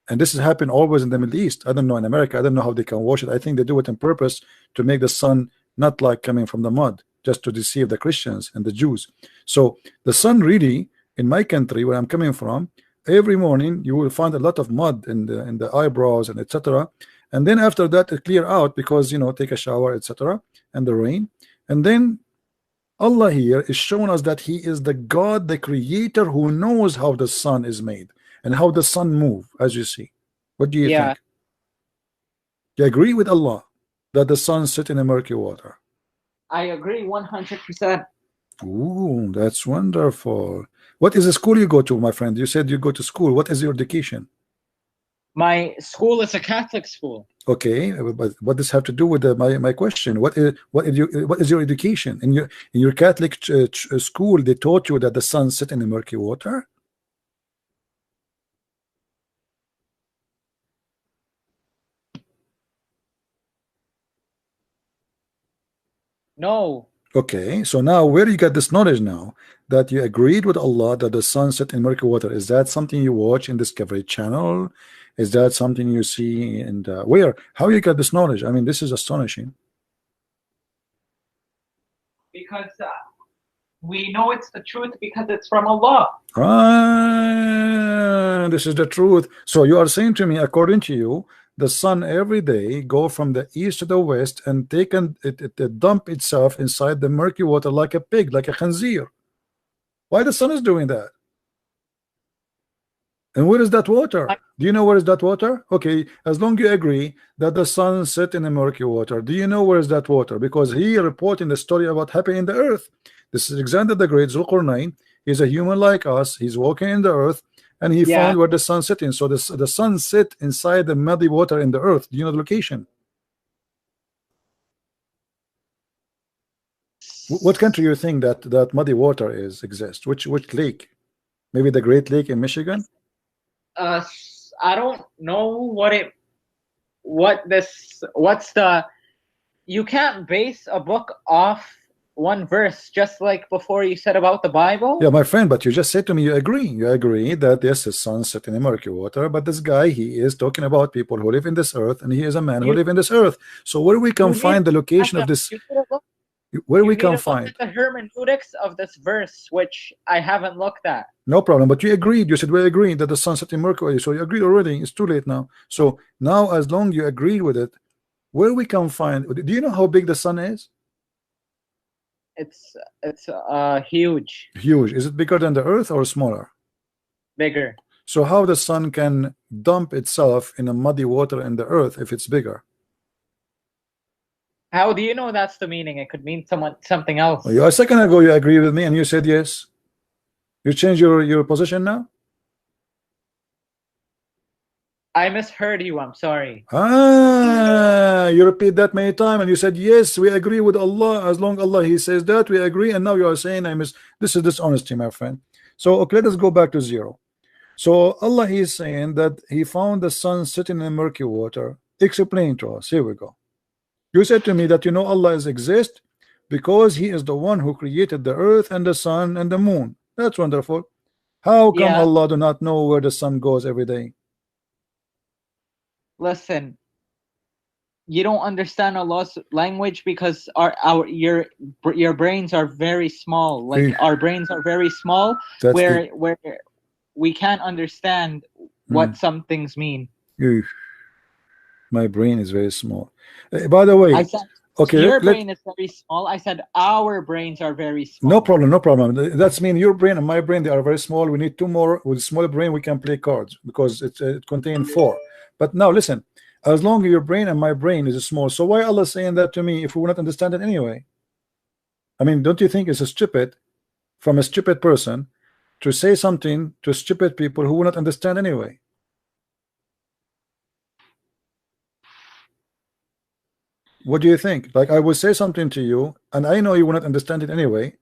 and this has happened always in the Middle East. I don't know in America, I don't know how they can wash it. I think they do it on purpose to make the sun not like coming from the mud, just to deceive the Christians and the Jews. So the sun really in my country where I'm coming from, every morning you will find a lot of mud in the eyebrows and etc. And then after that it clear out because take a shower etc. and the rain. And then Allah here is showing us that He is the God, the creator, who knows how the sun is made and how the sun move, as you see. What do you Yeah. think? You agree with Allah that the sun sit in a murky water? I agree 100%. Ooh, that's wonderful. What is the school you go to, my friend? You said you go to school. What is your education? My school is a Catholic school. Okay, but what does have to do with my question? What is your education in your Catholic school? They taught you that the sun sit in the murky water. No. Okay, so now where you got this knowledge now that you agreed with Allah that the sun set in murky water? Is that something you watch in Discovery Channel? Is that something you see in where? How you got this knowledge? I mean, this is astonishing. Because we know it's the truth because it's from Allah. Ah, this is the truth. So you are saying to me, according to you, the sun every day go from the east to the west and it dump itself inside the murky water like a pig, like a khanzir. Why the sun is doing that? And where is that water? Do you know where is that water? Okay, as long you agree that the sun set in the murky water, do you know where is that water? Because he reporting the story about happening in the earth. This is Alexander the Great, Zulqarnain. He's a human like us. He's walking in the earth, and he found where the sun sitting. So the sun sit inside the muddy water in the earth. Do you know the location? What country you think that muddy water exists? Which lake? Maybe the Great Lake in Michigan? I don't know what's the, you can't base a book off one verse, just like before you said about the Bible. Yeah, my friend, but you just said to me you agree that yes, the sun set in the murky water, but this guy, he is talking about people who live in this earth, and he is a man who live in this earth. So where we can find the location of this? Where we can find the hermeneutics of this verse, which I haven't looked at. No problem, but you agreed. You said we agreed that the sun set in murky water, so you agreed already. It's too late now. So now, as long you agreed with it, where we can find? Do you know how big the sun is? It's huge. Huge. Is it bigger than the earth or smaller? Bigger. So how the sun can dump itself in a muddy water in the earth if it's bigger? How do you know that's the meaning? It could mean something else. Well, a second ago you agreed with me and you said yes. You changed your position now? I misheard you. I'm sorry. You repeat that many times and you said yes, we agree with Allah. As long Allah He says that, we agree. And now you are saying this is dishonesty, my friend. So okay, let us go back to zero. So Allah He is saying that He found the sun sitting in murky water. Explain to us. Here we go. You said to me that you know Allah is exist because He is the one who created the earth and the sun and the moon. That's wonderful. How come Allah do not know where the sun goes every day? Listen, you don't understand Allah's language because your brains are very small. Like our brains are very small, where we can't understand what some things mean. My brain is very small. By the way, I said, okay, your brain is very small. I said our brains are very small. No problem, no problem. That's mean your brain and my brain, they are very small. We need two more. With smaller brain, we can play cards because it contains 4. But now listen, as long as your brain and my brain is small, so why Allah saying that to me if we will not understand it anyway? I mean, don't you think it's a stupid from a stupid person to say something to stupid people who will not understand anyway? What do you think? Like I will say something to you and I know you will not understand it anyway,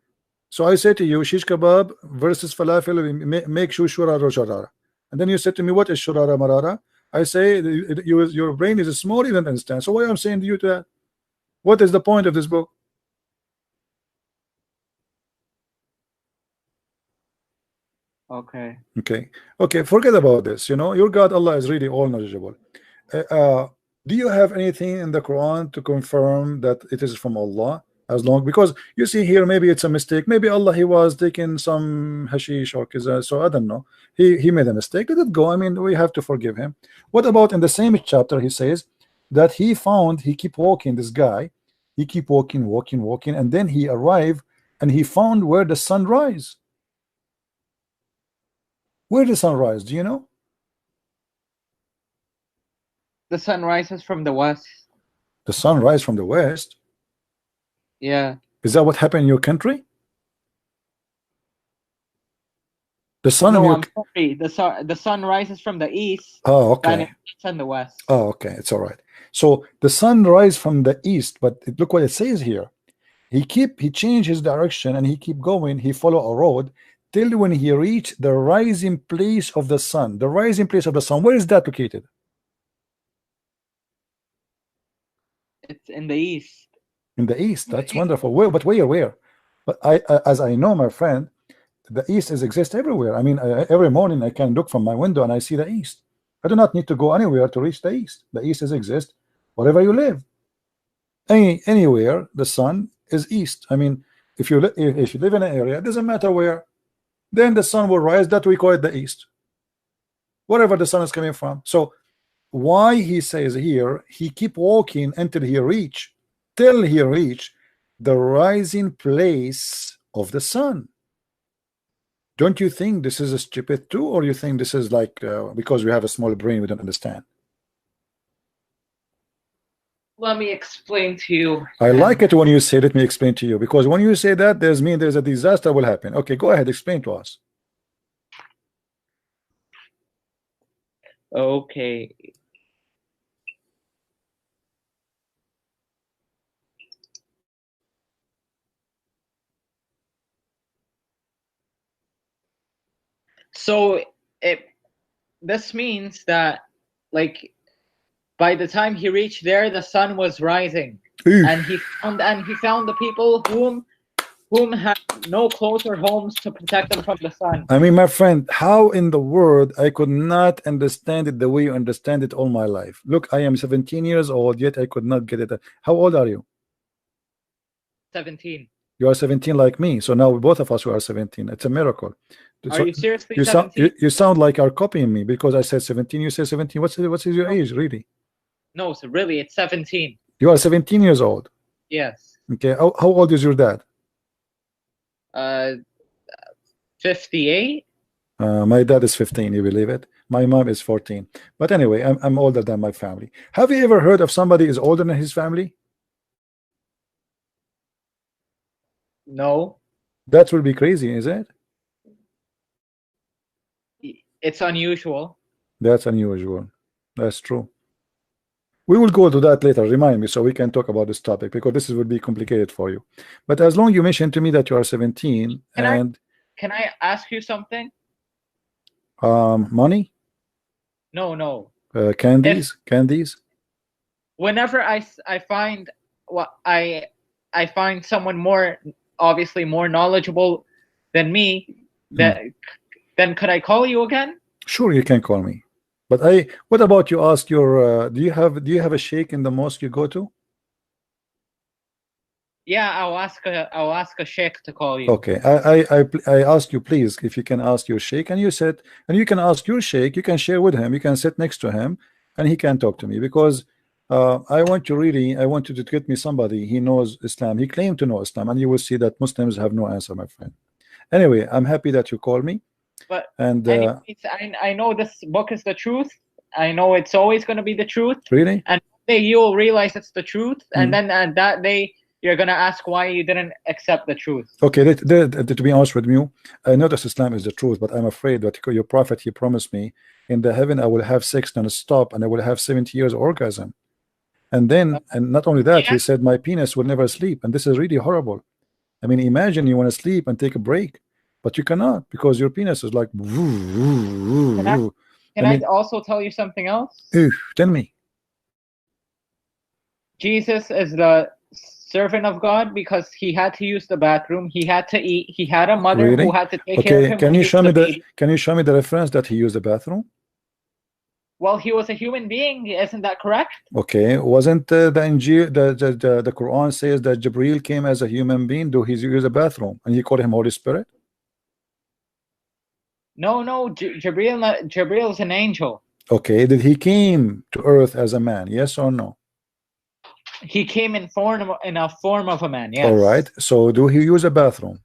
So I say to you, shish kebab versus falafel, make sure shurara or sharara. And then you said to me, what is shurara marara? I say your brain is small, you don't understand. So why I'm saying to you that? What is the point of this book? Okay. Okay, forget about this. You know, your God Allah is really all knowledgeable. Uh, uh, do you have anything in the Quran to confirm that it is from Allah? As long, because you see here, maybe it's a mistake. Maybe Allah, he was taking some hashish or kiza, so I don't know. He made a mistake. Let it go. I mean, we have to forgive him. What about in the same chapter? He says that he keep walking. This guy, he keep walking, and then he arrived and he found where the sun rise. Where the sun rise? Do you know? The sun rises from the west. The sun rise from the west. Yeah. Is that what happened in your country? The sun No, in your... I'm sorry. The sun rises from the east. Oh, And okay. it's in the west. Oh, okay. It's all right. So the sun rise from the east, but look what it says here. He changed his direction and he keep going. He follow a road till when he reached the rising place of the sun. The rising place of the sun. Where is that located? It's in the east. In the east. That's wonderful. Where? But where? But as I know, my friend, the east exists everywhere. I mean, every morning I can look from my window and I see the east. I do not need to go anywhere to reach the east. The east exists wherever you live. Anywhere the sun is east. I mean, if you live in an area, it doesn't matter where, then the sun will rise. That we call it the east, wherever the sun is coming from. So why he says here, he keep walking until he reach the rising place of the sun. Don't you think this is a stupid too, or you think this is like because we have a small brain, we don't understand? Let me explain to you. I like it when you say, let me explain to you, because when you say that, there's a disaster will happen. Okay, go ahead, explain to us. Okay. So this means that, like, by the time he reached there, the sun was rising. Oof. And he found the people whom had no closer homes to protect them from the sun. I mean, my friend, how in the world I could not understand it the way you understand it all my life? Look, I am 17 years old, yet I could not get it. How old are you? 17. You are 17 like me. So now both of us we are 17. It's a miracle. Are you seriously you 17? You sound like you're copying me, because I said 17, you say 17. What's your age, really? No, so really, it's 17. You are 17 years old. Yes. Okay. How old is your dad? 58. My dad is 15. You believe it? My mom is 14. But anyway, I'm older than my family. Have you ever heard of somebody is older than his family? No. That will be crazy, is it? It's unusual. That's unusual. That's true. We will go to that later. Remind me so we can talk about this topic, because this would be complicated for you. But as long you mentioned to me that you are 17 Can I ask you something? Money? No. Candies? Whenever I find I find someone obviously more knowledgeable than me, then could I call you again? Sure, you can call me. But what about you ask your do you have a sheikh in the mosque you go to? Yeah, I'll ask a sheikh to call you. Okay, I ask you, please, if you can ask your sheikh, and you can ask your sheikh, you can share with him, you can sit next to him, and he can talk to me, because I want you to get me somebody he knows Islam. He claimed to know Islam, and you will see that Muslims have no answer, my friend. Anyway, I'm happy that you called me. But and anyways, I know this book is the truth. I know it's always going to be the truth. Really? And one day you'll realize it's the truth, and then that day you're going to ask why you didn't accept the truth. Okay, to be honest with you, I know that Islam is the truth, but I'm afraid that your prophet, he promised me in the heaven I will have sex non-stop, and I will have 70 years orgasm. And then, and not only that, he said my penis will never sleep, and this is really horrible. I mean, imagine you want to sleep and take a break, but you cannot because your penis is like. Can I I can I mean, also tell you something else? tell me. Jesus is the servant of God because he had to use the bathroom, he had to eat, he had a mother who Really? had to take care of Okay, him when he was a baby. can you show me the reference that he used the bathroom? Well, he was a human being, isn't that correct? Okay, wasn't the Injil, the Quran says that Jibril came as a human being, do he use a bathroom, and he called him Holy Spirit? No, Jibril's an angel. Okay, did he came to earth as a man? Yes or no? He came in a form of a man. Yes. All right. So do he use a bathroom?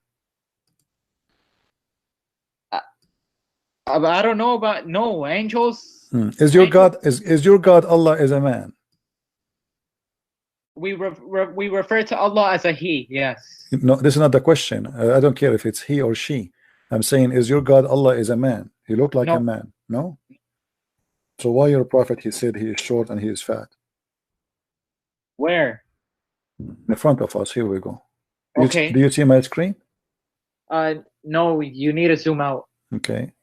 I don't know about no angels. Is your God is your God Allah is a man? We refer to Allah as a he. Yes. No, this is not the question. I don't care if it's he or she. I'm saying, is your God Allah is a man? He looked like a No. man. No. So why your prophet he said he is short and he is fat? Where? In front of us. Here we go. Okay. Do you see my screen? No, you need to zoom out. Okay.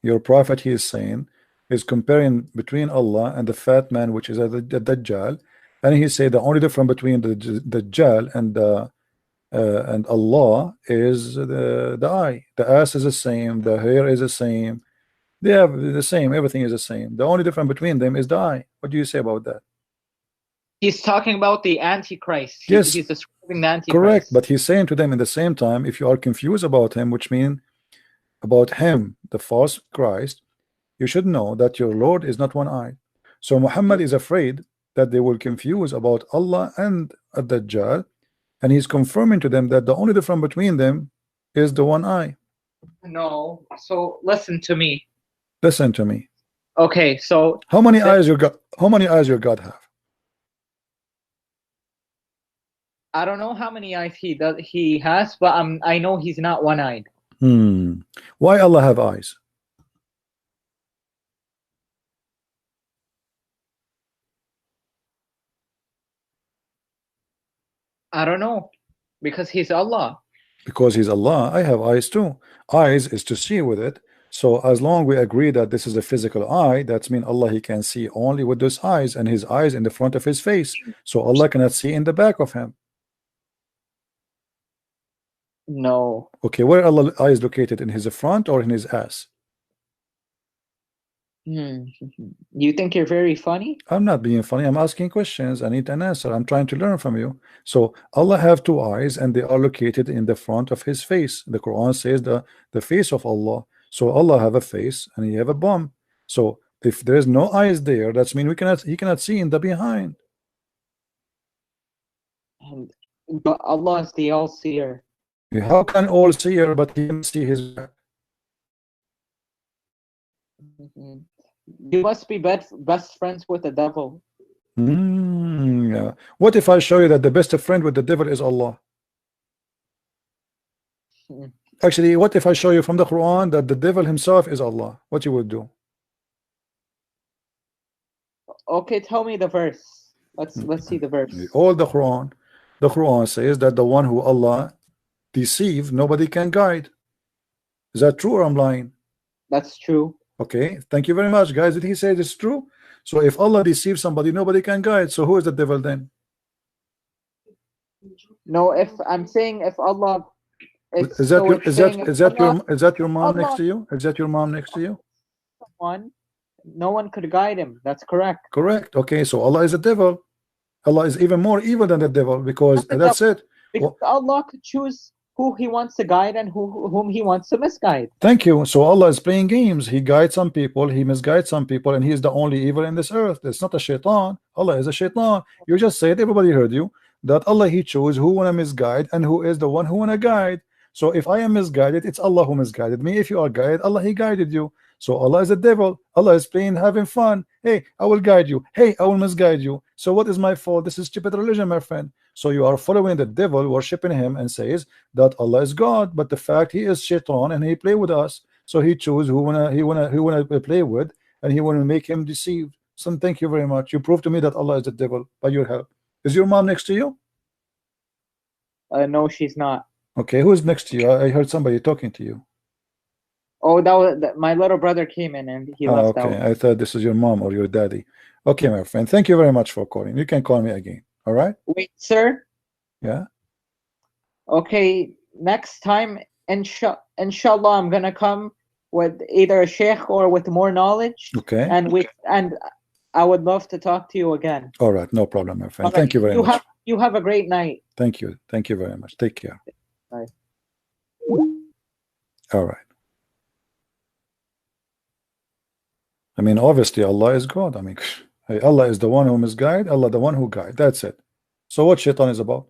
Your prophet he is saying is comparing between Allah and the fat man, which is the Dajjal, and he said the only difference between the Dajjal and Allah is the eye. The ass is the same, the hair is the same, they have the same, everything is the same. The only difference between them is the eye. What do you say about that? He's talking about the Antichrist. Yes, he's describing the Antichrist. correct. But he's saying to them in the same time, if you are confused about him, which means about him, the false Christ, you should know that your Lord is not one eye. So Muhammad is afraid that they will confuse about Allah and Ad-Dajjal, and he's confirming to them that the only difference between them is the one eye. No, so listen to me. Listen to me. Okay, so how many eyes your God? How many eyes your God have? I don't know how many eyes he has, but I know he's not one-eyed. Why Allah have eyes? I don't know, because he's Allah. Because he's Allah, I have eyes too. Eyes is to see with it. So as long we agree that this is a physical eye, that's mean Allah he can see only with those eyes, and his eyes in the front of his face. So Allah cannot see in the back of him. No. Okay, where Allah eyes located, in his front or in his ass? You think you're very funny? I'm not being funny. I'm asking questions. I need an answer. I'm trying to learn from you. So Allah have two eyes, and they are located in the front of his face. The Quran says the face of Allah. So Allah have a face and he have a bum. So if there is no eyes there, that's mean he cannot see in the behind. But Allah is the all-seer. How can all-seer but he can see his back? You must be best friends with the devil. Yeah. What if I show you that the best friend with the devil is Allah? Actually, what if I show you from the Quran that the devil himself is Allah? What you would do? Okay, tell me the verse. Let's see the verse. All the Quran says that the one who Allah deceive, nobody can guide. Is that true or I'm lying? That's true. Okay, thank you very much, guys. Did he say it's true? So if Allah deceives somebody, nobody can guide. So who is the devil then? No, if I'm saying if Allah is that your mom next to you? Is that your mom next to you? No one could guide him. That's correct. Correct. Okay, so Allah is a devil. Allah is even more evil than the devil, because that's it. Because Allah could choose who he wants to guide and whom he wants to misguide. Thank you. So Allah is playing games. He guides some people, he misguides some people, and he is the only evil in this earth. It's not a shaitan. Allah is a shaitan. You just said, everybody heard you, that Allah he chose who wanna misguide and who is the one who wanna guide. So if I am misguided, it's Allah who misguided me. If you are guided, Allah he guided you. So Allah is a devil. Allah is playing, having fun. Hey, I will guide you. Hey, I will misguide you. So what is my fault? This is stupid religion, my friend. So you are following the devil, worshiping him, and says that Allah is God, but the fact he is shaitan and he play with us. So he choose who wanna play with, and he wanna make him deceived. So thank you very much. You prove to me that Allah is the devil by your help. Is your mom next to you? No, she's not. Okay, who's next to you? I heard somebody talking to you. Oh, my little brother came in and he left Okay, out. I thought this is your mom or your daddy. Okay, my friend, thank you very much for calling. You can call me again. All right? Wait, sir. Yeah. Okay, next time, inshallah, I'm gonna come with either a sheikh or with more knowledge, Okay. and I would love to talk to you again. All right, no problem, my friend. All right. Thank you very much. You have a great night. Thank you. Thank you very much. Take care. Bye. All right. I mean, obviously, Allah is God. I mean, Allah is the one who misguide, Allah the one who guide. That's it. So what shaitan is about?